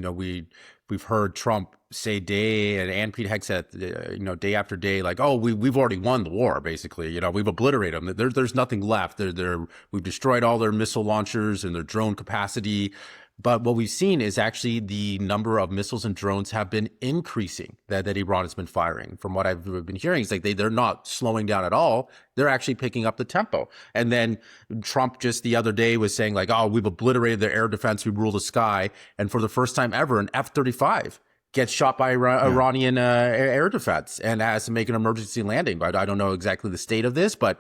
We've heard Trump say and Pete Hegseth, day after day, like, oh, we've already won the war, basically. We've obliterated them. There's nothing left. We've destroyed all their missile launchers and their drone capacity. But what we've seen is actually the number of missiles and drones have been increasing that Iran has been firing. From what I've been hearing, it's like they're not slowing down at all. They're actually picking up the tempo. And then Trump just the other day was saying like, oh, we've obliterated their air defense. We rule the sky. And for the first time ever, an F-35 gets shot by Iranian air defense and has to make an emergency landing. But I don't know exactly the state of this, but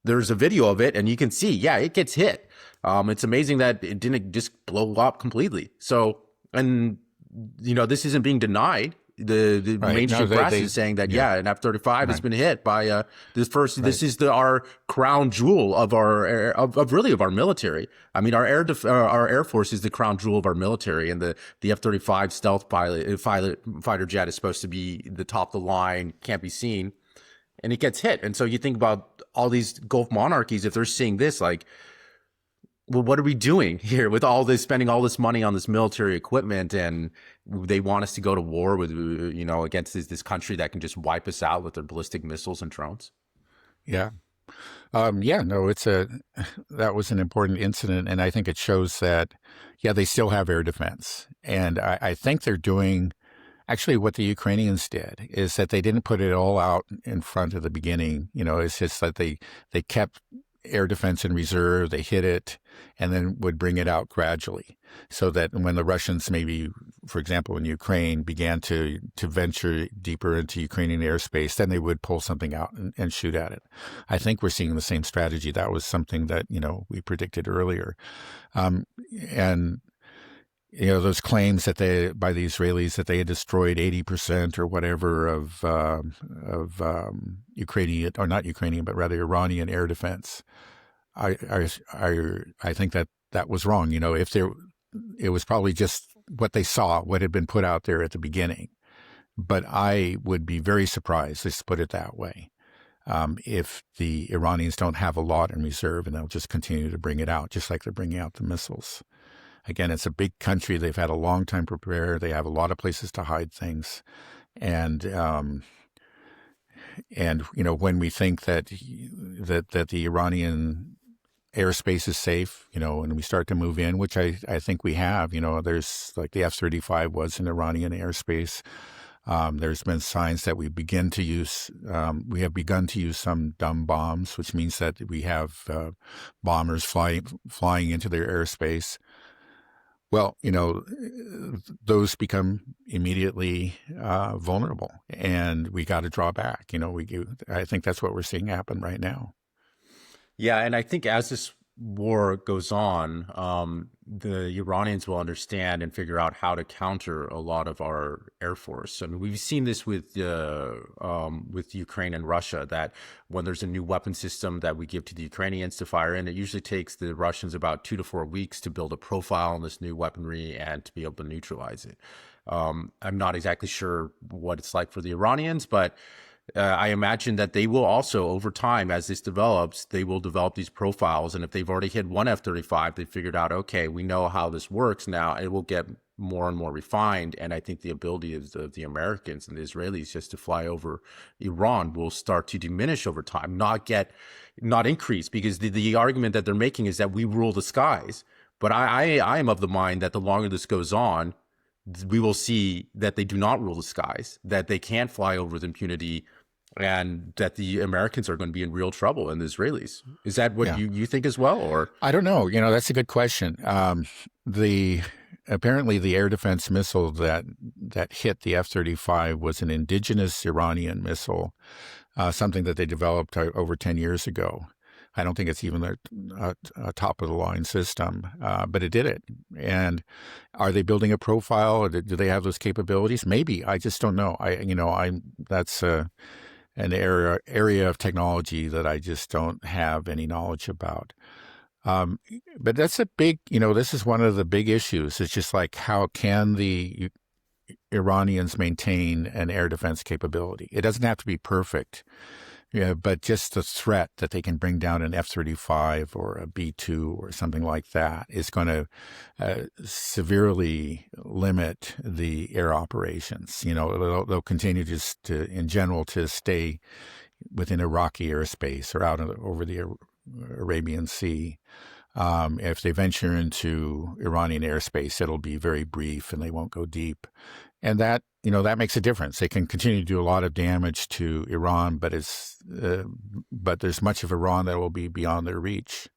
there's a video of it and you can see, it gets hit. It's amazing that it didn't just blow up completely. So, and this isn't being denied. The mainstream press is saying that an F-35 has been hit by this first. Right. This is our crown jewel of our of our military. I mean, our Air Force is the crown jewel of our military, and the F-35 stealth fighter jet is supposed to be the top of the line, can't be seen, and it gets hit. And so you think about all these Gulf monarchies, if they're seeing this, like, well, what are we doing here with all this, spending all this money on this military equipment, and they want us to go to war with, against this country that can just wipe us out with their ballistic missiles and drones? Yeah. That was an important incident. And I think it shows that, they still have air defense. And I think they're doing actually what the Ukrainians did, is that they didn't put it all out in front at the beginning. It's just that they kept air defense in reserve, they hit it, and then would bring it out gradually, so that when the Russians, maybe, for example, in Ukraine, began to venture deeper into Ukrainian airspace, then they would pull something out and shoot at it. I think we're seeing the same strategy. That was something that, we predicted earlier. And those claims that by the Israelis that they had destroyed 80% or whatever of Ukrainian, or not Ukrainian, but rather Iranian air defense. I think that was wrong. It was probably just what they saw, what had been put out there at the beginning. But I would be very surprised, let's put it that way, if the Iranians don't have a lot in reserve, and they'll just continue to bring it out, just like they're bringing out the missiles. Again, it's a big country. They've had a long time to prepare. They have a lot of places to hide things. And when we think that the Iranian airspace is safe, and we start to move in, which I think we have, there's like the F-35 was in Iranian airspace. There's been signs that we have begun to use some dumb bombs, which means that we have bombers flying into their airspace. Well, those become immediately vulnerable, and we got to draw back. I think that's what we're seeing happen right now. Yeah, and I think as this war goes on, the Iranians will understand and figure out how to counter a lot of our Air Force. I mean, we've seen this with Ukraine and Russia, that when there's a new weapon system that we give to the Ukrainians to fire in, it usually takes the Russians about 2 to 4 weeks to build a profile on this new weaponry and to be able to neutralize it. I'm not exactly sure what it's like for the Iranians, but I imagine that they will also, over time, as this develops, they will develop these profiles. And if they've already hit one F-35, they figured out, okay, we know how this works now. It will get more and more refined. And I think the ability of the Americans and the Israelis just to fly over Iran will start to diminish over time, not increase, because the argument that they're making is that we rule the skies. But I am of the mind that the longer this goes on, we will see that they do not rule the skies, that they can't fly over with impunity, and that the Americans are going to be in real trouble, and the Israelis. Is that what you think as well? Or I don't know. That's a good question. Apparently the air defense missile that hit the F-35 was an indigenous Iranian missile, something that they developed over 10 years ago. I don't think it's even a top-of-the-line system, but it did it. And are they building a profile? Or do they have those capabilities? Maybe. I just don't know. That's an area of technology that I just don't have any knowledge about. But that's a big, this is one of the big issues. It's just like, how can the Iranians maintain an air defense capability? It doesn't have to be perfect. Yeah, but just the threat that they can bring down an F-35 or a B-2 or something like that is going to severely limit the air operations. They'll continue just in general to stay within Iraqi airspace or out over the Arabian Sea. If they venture into Iranian airspace, it'll be very brief and they won't go deep. And that makes a difference. They can continue to do a lot of damage to Iran, but there's much of Iran that will be beyond their reach.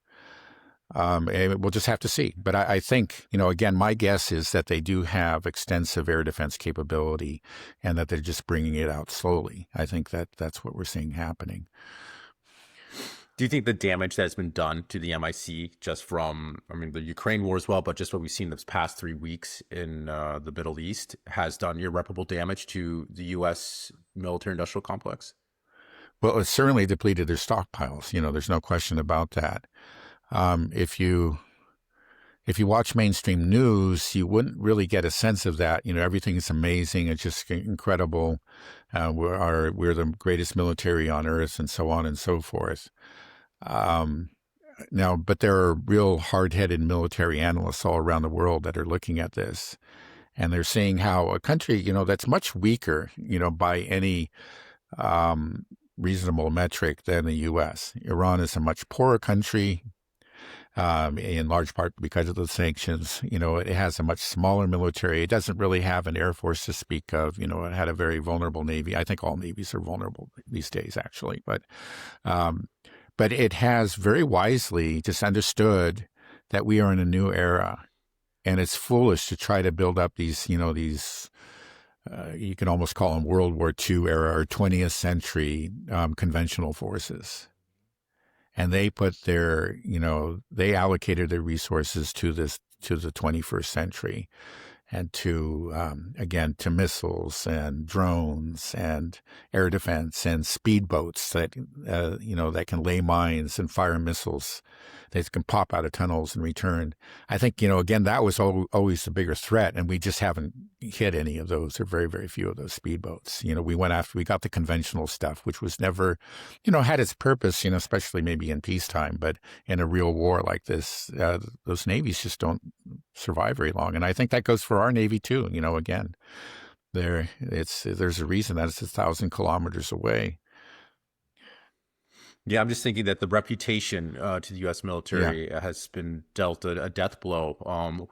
And we'll just have to see. But I think, again, my guess is that they do have extensive air defense capability and that they're just bringing it out slowly. I think that's what we're seeing happening. Do you think the damage that's been done to the MIC just from, the Ukraine war as well, but just what we've seen this past 3 weeks in the Middle East has done irreparable damage to the U.S. military-industrial complex? Well, it's certainly depleted their stockpiles. There's no question about that. If you watch mainstream news, you wouldn't really get a sense of that. Everything is amazing. It's just incredible. We're the greatest military on earth, and so on and so forth. But there are real hard-headed military analysts all around the world that are looking at this, and they're seeing how a country, that's much weaker, by any reasonable metric than the U.S. Iran is a much poorer country, in large part because of the sanctions. It has a much smaller military. It doesn't really have an air force to speak of. It had a very vulnerable Navy. I think all navies are vulnerable these days, actually. But it has very wisely just understood that we are in a new era, and it's foolish to try to build up these, you can almost call them World War II era or 20th century conventional forces. And they put they allocated their resources to the 21st century, and to missiles and drones and air defense and speedboats that can lay mines and fire missiles that can pop out of tunnels and return. I think, again, that was always the bigger threat, and we just haven't hit any of those, or very, very few of those speedboats. We got the conventional stuff, which was never, had its purpose, especially maybe in peacetime, but in a real war like this, those navies just don't survive very long. And I think that goes for our Navy too. Again, there's a reason that it's 1,000 kilometers away. Yeah, I'm just thinking that the reputation to the U.S. Yeah, military has been dealt a death blow.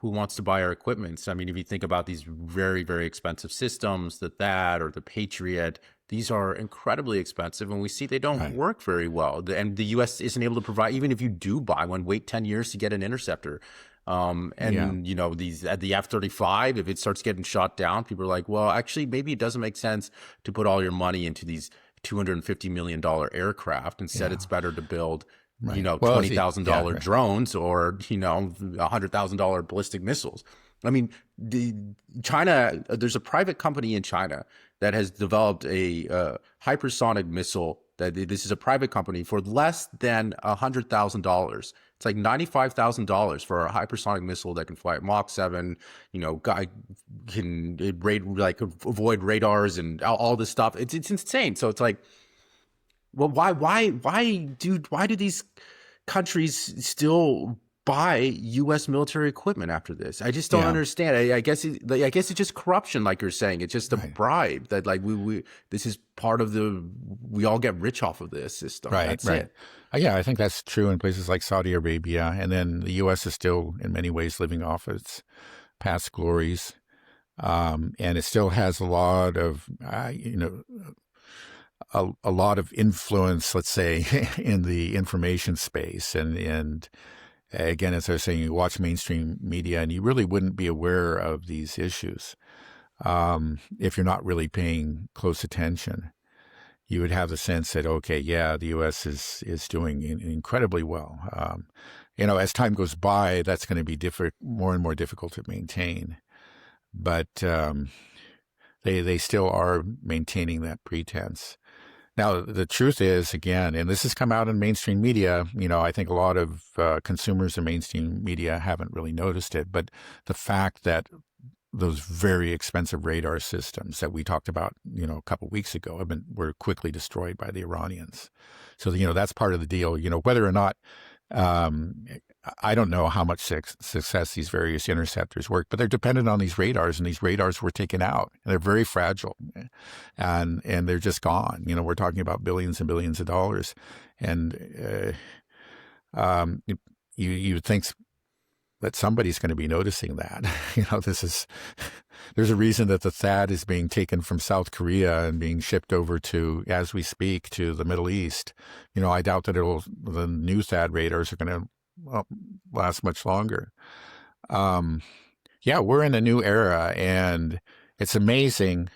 Who wants to buy our equipment? I mean, if you think about these very, very expensive systems, the THAAD or the Patriot, these are incredibly expensive, and we see they don't right. work very well. And the U.S. isn't able to provide, even if you do buy one, wait 10 years to get an interceptor. Yeah, And you know, the F-35, if it starts getting shot down, people are like, well, actually, maybe it doesn't make sense to put all your money into these $250 million aircraft. Instead, yeah, it's better to build, you right. know, Well, yeah, $20,000 right. drones or, you know, $100,000 ballistic missiles. I mean, China, there's a private company in China that has developed a hypersonic missile. This is a private company for less than $100,000. It's like $95,000 for a hypersonic missile that can fly at Mach 7. You know, guy can avoid radars and all this stuff. It's insane. So it's like, well, why do these countries still buy U.S. military equipment after this? I just don't Yeah, understand. I guess it's just corruption, like you're saying. It's just a right. bribe that like we this is part of we all get rich off of this system. Right, That's right. it. Yeah, I think that's true in places like Saudi Arabia, and then the U.S. is still, in many ways, living off its past glories, and it still has a lot of, a lot of influence, let's say, in the information space, and again, as I was saying, you watch mainstream media, and you really wouldn't be aware of these issues if you're not really paying close attention. You would have the sense that, okay, yeah, the U.S. is doing incredibly well. As time goes by, that's going to be more and more difficult to maintain. But they still are maintaining that pretense. Now, the truth is, again, and this has come out in mainstream media, I think a lot of consumers in mainstream media haven't really noticed it, but the fact that those very expensive radar systems that we talked about, a couple of weeks ago were quickly destroyed by the Iranians. So, that's part of the deal. Whether or not, I don't know how much success these various interceptors work, but they're dependent on these radars, and these radars were taken out. And they're very fragile, and they're just gone. We're talking about billions and billions of dollars, and you would think that somebody's going to be noticing that. There's a reason that the THAAD is being taken from South Korea and being shipped over to, as we speak, to the Middle East. I doubt that the new THAAD radars are going to last much longer. Yeah, we're in a new era, and it's amazing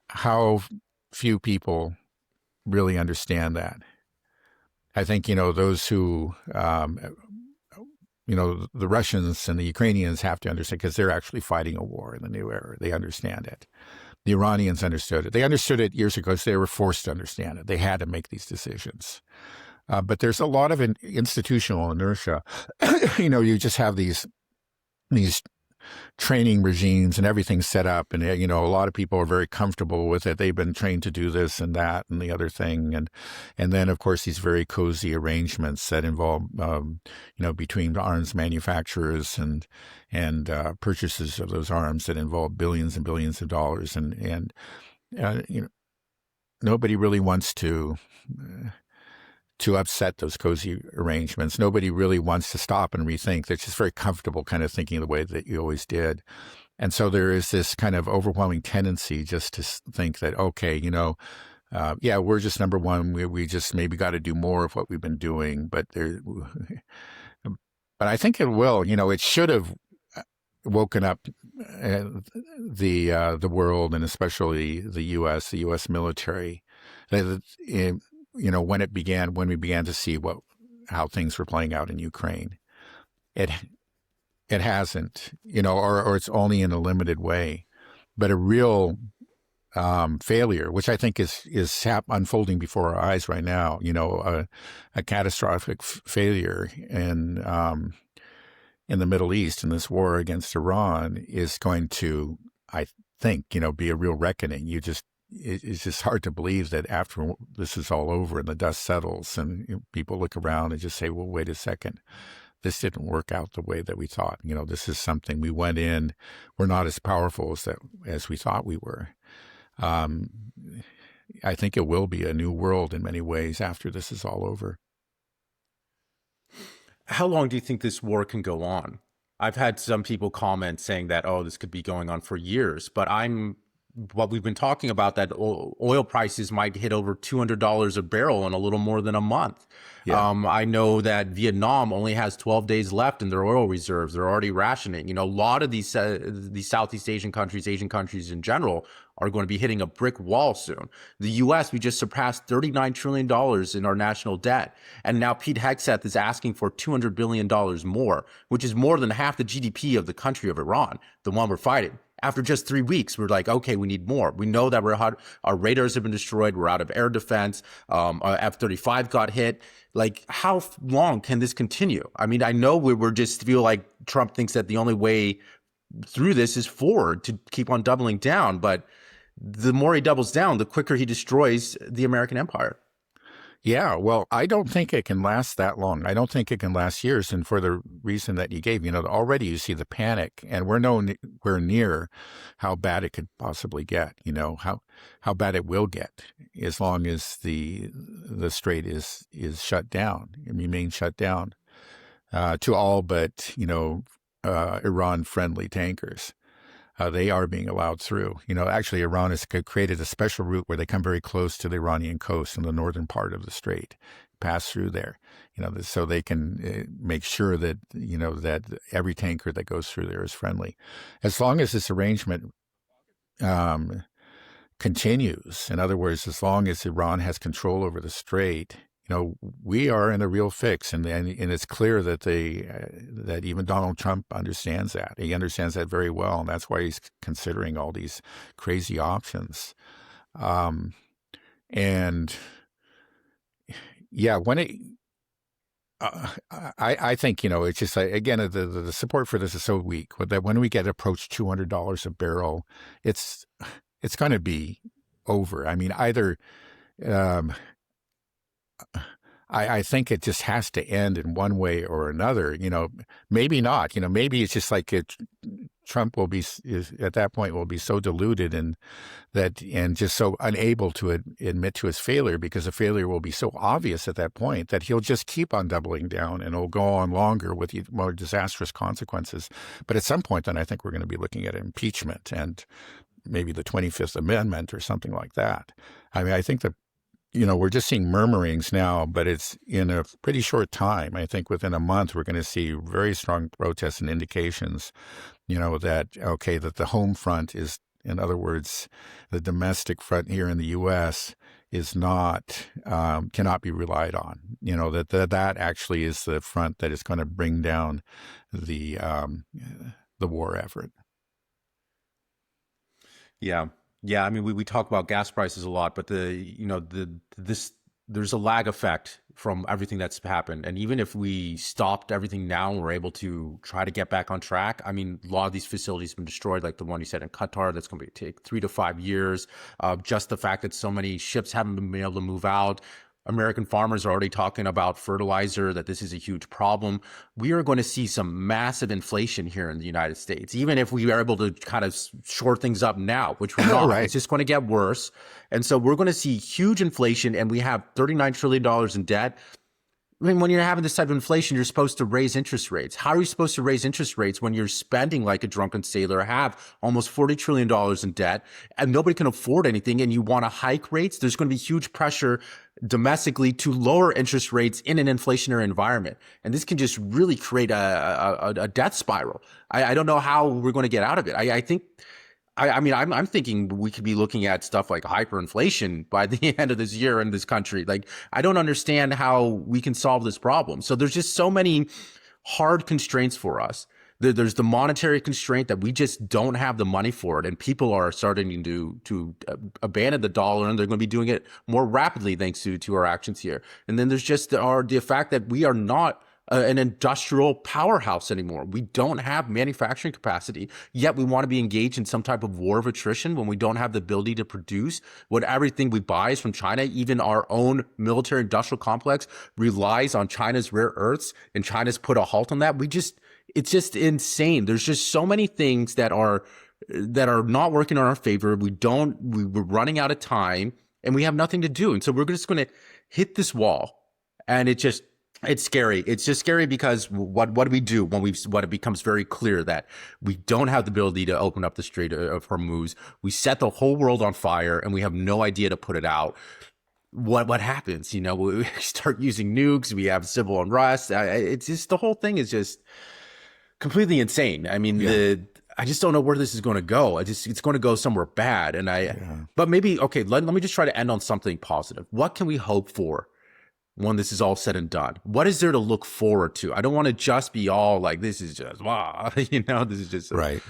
how few people really understand that. I think, those who, the Russians and the Ukrainians have to understand, because they're actually fighting a war in the new era. They understand it. The Iranians understood it. They understood it years ago because they were forced to understand it. They had to make these decisions. But there's a lot of institutional inertia. You just have these training regimes and everything set up, and a lot of people are very comfortable with it. They've been trained to do this and that and the other thing, and then of course these very cozy arrangements that involve between arms manufacturers and purchases of those arms that involve billions and billions of dollars, and nobody really wants to upset those cozy arrangements. Nobody really wants to stop and rethink. They're just very comfortable kind of thinking the way that you always did. And so there is this kind of overwhelming tendency just to think that, okay, yeah, we're just number one. We just maybe got to do more of what we've been doing. But I think it will. It should have woken up the world, and especially the U.S. military. When we began to see how things were playing out in Ukraine, it hasn't, or it's only in a limited way, but a real failure, which I think is unfolding before our eyes right now. A catastrophic failure in the Middle East, in this war against Iran, is going to, I think, be a real reckoning. It's just hard to believe that after this is all over and the dust settles and people look around and just say, well, wait a second, this didn't work out the way that we thought. This is something we went in, we're not as powerful as we thought we were. I think it will be a new world in many ways after this is all over. How long do you think this war can go on? I've had some people comment saying that, oh, this could be going on for years, but what we've been talking about, that oil prices might hit over $200 a barrel in a little more than a month. Yeah. I know that Vietnam only has 12 days left in their oil reserves. They're already rationing. You know, a lot of these Southeast Asian countries in general, are going to be hitting a brick wall soon. The U.S., we just surpassed $39 trillion in our national debt. And now Pete Hegseth is asking for $200 billion more, which is more than half the GDP of the country of Iran, the one we're fighting. After just 3 weeks, we're like, okay, we need more. We know that our radars have been destroyed. We're out of air defense. Our F-35 got hit. Like, how long can this continue? I mean, I know we're just feel like Trump thinks that the only way through this is forward, to keep on doubling down. But the more he doubles down, the quicker he destroys the American empire. Yeah, well, I don't think it can last that long. I don't think it can last years. And for the reason that you gave, already you see the panic, and we're nowhere near how bad it could possibly get, how bad it will get as long as the strait is shut down and remains shut down to all but, Iran-friendly tankers. They are being allowed through. Actually, Iran has created a special route where they come very close to the Iranian coast in the northern part of the strait, pass through there, so they can make sure that, that every tanker that goes through there is friendly. As long as this arrangement continues, in other words, as long as Iran has control over the strait, we are in a real fix, and it's clear that that even Donald Trump understands that. He understands that very well, and that's why he's considering all these crazy options. And yeah, when I think it's just like, again, the support for this is so weak that when we get approached $200 a barrel, it's going to be over. I mean, either. I think it just has to end in one way or another. Maybe not. Maybe it's just like Trump will be at that point will be so deluded and just so unable to admit to his failure, because the failure will be so obvious at that point that he'll just keep on doubling down, and it'll go on longer with more disastrous consequences. But at some point, then I think we're going to be looking at impeachment and maybe the 25th Amendment or something like that. I mean, I think that. We're just seeing murmurings now, but it's in a pretty short time. I think within a month, we're going to see very strong protests and indications, that the home front is, in other words, the domestic front here in the U.S. is not, cannot be relied on. That actually is the front that is going to bring down the war effort. Yeah. Yeah, I mean, we talk about gas prices a lot, but there's a lag effect from everything that's happened. And even if we stopped everything now and we're able to try to get back on track, I mean, a lot of these facilities have been destroyed, like the one you said in Qatar, that's going to take 3 to 5 years. Just the fact that so many ships haven't been able to move out. American farmers are already talking about fertilizer, that this is a huge problem. We are going to see some massive inflation here in the United States, even if we are able to kind of shore things up now, which we're not. Right. It's just going to get worse. And so we're going to see huge inflation, and we have $39 trillion in debt. I mean, when you're having this type of inflation, you're supposed to raise interest rates. How are you supposed to raise interest rates when you're spending like a drunken sailor, have almost $40 trillion in debt, and nobody can afford anything, and you want to hike rates? There's going to be huge pressure domestically to lower interest rates in an inflationary environment. And this can just really create a death spiral. I don't know how we're going to get out of it. I think... I'm thinking we could be looking at stuff like hyperinflation by the end of this year in this country. Like, I don't understand how we can solve this problem. So there's just so many hard constraints for us. There's the monetary constraint that we just don't have the money for it. And people are starting to abandon the dollar, and they're going to be doing it more rapidly thanks to our actions here. And then there's just the fact that we are not an industrial powerhouse anymore. We don't have manufacturing capacity, yet we want to be engaged in some type of war of attrition when we don't have the ability to produce what everything we buy is from China. Even our own military industrial complex relies on China's rare earths, and China's put a halt on that. It's just insane. There's just so many things that are not working in our favor. We're running out of time. and we have nothing to do. And so we're just going to hit this wall, and it's scary. It's just scary because what do we do when it becomes very clear that we don't have the ability to open up the Strait of Hormuz? We set the whole world on fire, and we have no idea to put it out. What happens? You know, we start using nukes. We have civil unrest. It's just, the whole thing is just completely insane. I mean, I just don't know where this is going to go. It's going to go somewhere bad. And but maybe, okay, let me just try to end on something positive. What can we hope for when this is all said and done? What is there to look forward to? I don't want to just be all like, this is just, wow, you know, this is just. Right.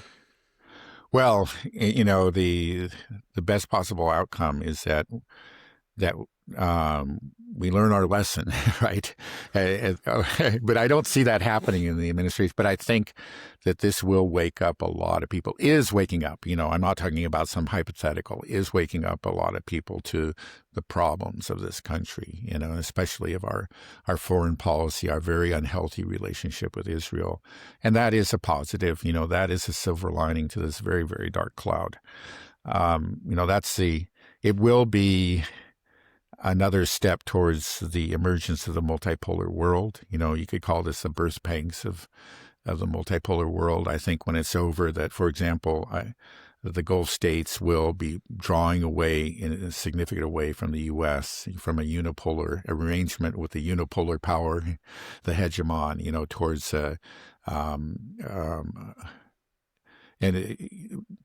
Well, you know, the best possible outcome is that we learn our lesson, right? But I don't see that happening in the administration. But I think that this will wake up a lot of people, is waking up. You know, I'm not talking about some hypothetical, is waking up a lot of people to the problems of this country, you know, especially of our foreign policy, our very unhealthy relationship with Israel. And that is a positive, you know, that is a silver lining to this very, very dark cloud. You know, it will be another step towards the emergence of the multipolar world. You know, you could call this the birth pangs of the multipolar world. I think when it's over that, for example, the Gulf states will be drawing away in a significant way from the U.S., from a unipolar arrangement with the unipolar power, the hegemon, you know, towards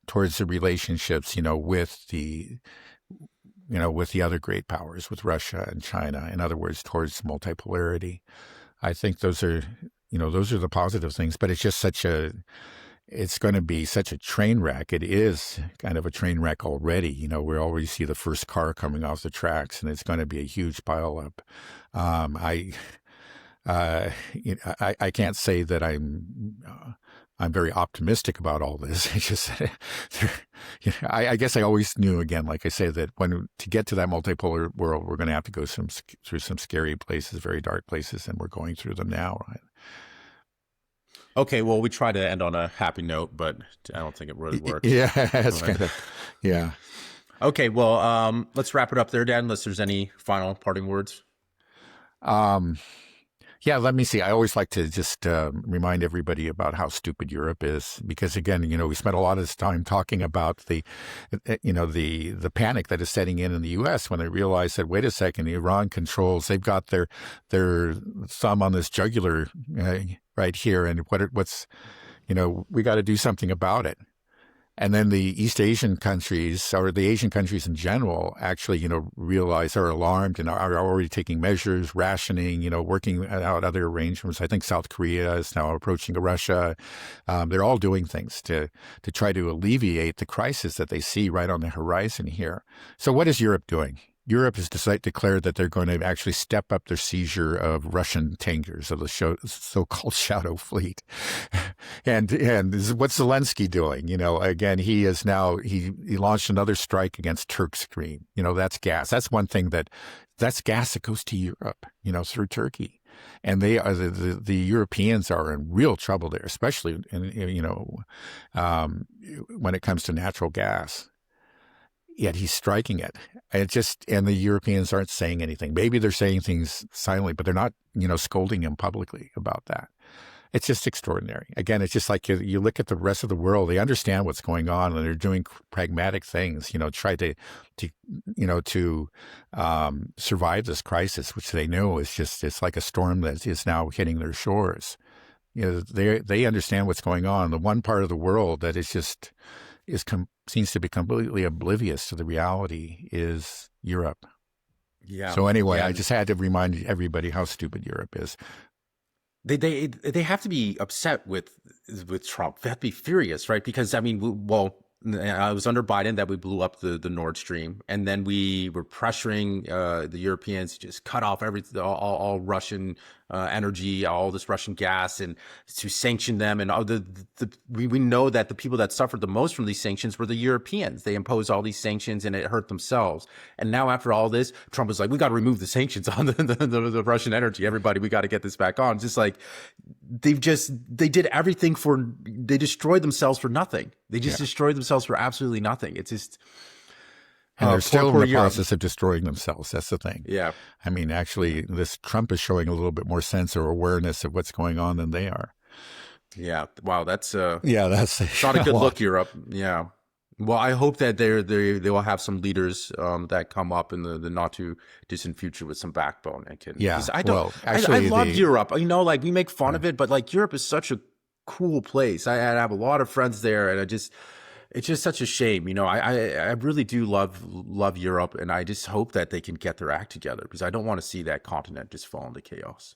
towards the relationships, you know, with the other great powers, with Russia and China. In other words, towards multipolarity. I think those are the positive things. But it's just it's going to be such a train wreck. It is kind of a train wreck already. You know, we already see the first car coming off the tracks, and it's going to be a huge pileup. I can't say that I'm very optimistic about all this. It's just, I guess I always knew, again, like I say, that to get to that multipolar world, we're going to have to go through some scary places, very dark places, and we're going through them now. Right? Okay, well, we try to end on a happy note, but I don't think it really works. Yeah, that's kind of, yeah. Okay, well, let's wrap it up there, Dan, unless there's any final parting words. Yeah, let me see. I always like to just remind everybody about how stupid Europe is, because again, you know, we spent a lot of this time talking about the panic that is setting in the U.S. when they realize that, wait a second, Iran controls, they've got their thumb on this jugular right here, and what's, you know, we got to do something about it. And then the East Asian countries, or the Asian countries in general, actually, you know, realize, are alarmed and are already taking measures, rationing, you know, working out other arrangements. I think South Korea is now approaching Russia. They're all doing things to try to alleviate the crisis that they see right on the horizon here. So what is Europe doing? Europe has declared that they're going to actually step up their seizure of Russian tankers, of the so-called Shadow Fleet. And what's Zelensky doing? You know, again, he launched another strike against Turk Stream. You know, that's gas. That's one thing that's gas that goes to Europe, you know, through Turkey. And they are the Europeans are in real trouble there, especially when it comes to natural gas. Yet he's striking it. And the Europeans aren't saying anything. Maybe they're saying things silently, but they're not, you know, scolding him publicly about that. It's just extraordinary. Again, it's just like you look at the rest of the world, they understand what's going on, and they're doing pragmatic things, you know, try to survive this crisis, which they know it's like a storm that is now hitting their shores. You know, they understand what's going on. The one part of the world that seems to be completely oblivious to the reality is Europe. Yeah. So anyway, I just had to remind everybody how stupid Europe is. They have to be upset with Trump. They have to be furious, right? Because I mean, I was under Biden that we blew up the Nord Stream, and then we were pressuring the Europeans to just cut off all Russian energy, all this Russian gas, and to sanction them. And we know that the people that suffered the most from these sanctions were the Europeans. They imposed all these sanctions, and it hurt themselves. And now after all this, Trump is like, we got to remove the sanctions on the Russian energy. Everybody, we got to get this back on. Just like they did everything they destroyed themselves for nothing. They just destroyed themselves for absolutely nothing. It's just. And they're still in the Europe. process of destroying themselves. That's the thing. Yeah. I mean, actually, this Trump is showing a little bit more sense or awareness of what's going on than they are. Yeah. Wow. That's that's not a good look, Europe. Yeah. Well, I hope that they will have some leaders that come up in the not too distant future with some backbone and can. Yeah. 'Cause I don't. Well, actually, I love Europe. You know, like we make fun of it, but like Europe is such a cool place. I have a lot of friends there, and it's just such a shame. You know, I really do love Europe, and I just hope that they can get their act together because I don't want to see that continent just fall into chaos.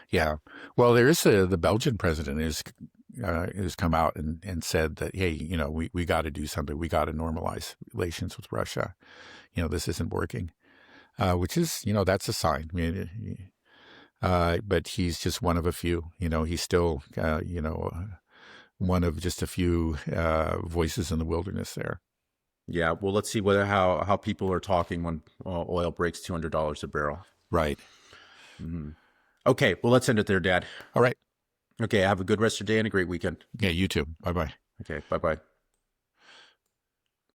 Yeah. Well, there is the Belgian president has come out and said that, hey, you know, we got to do something. We got to normalize relations with Russia. You know, this isn't working, which is, you know, that's a sign. I mean, but he's just one of a few. You know, he's still, you know, one of just a few voices in the wilderness there. Yeah. Well, let's see how people are talking when oil breaks $200 a barrel. Right. Mm-hmm. Okay. Well, let's end it there, Dad. All right. Okay. Have a good rest of your day and a great weekend. Yeah, you too. Bye-bye. Okay. Bye-bye.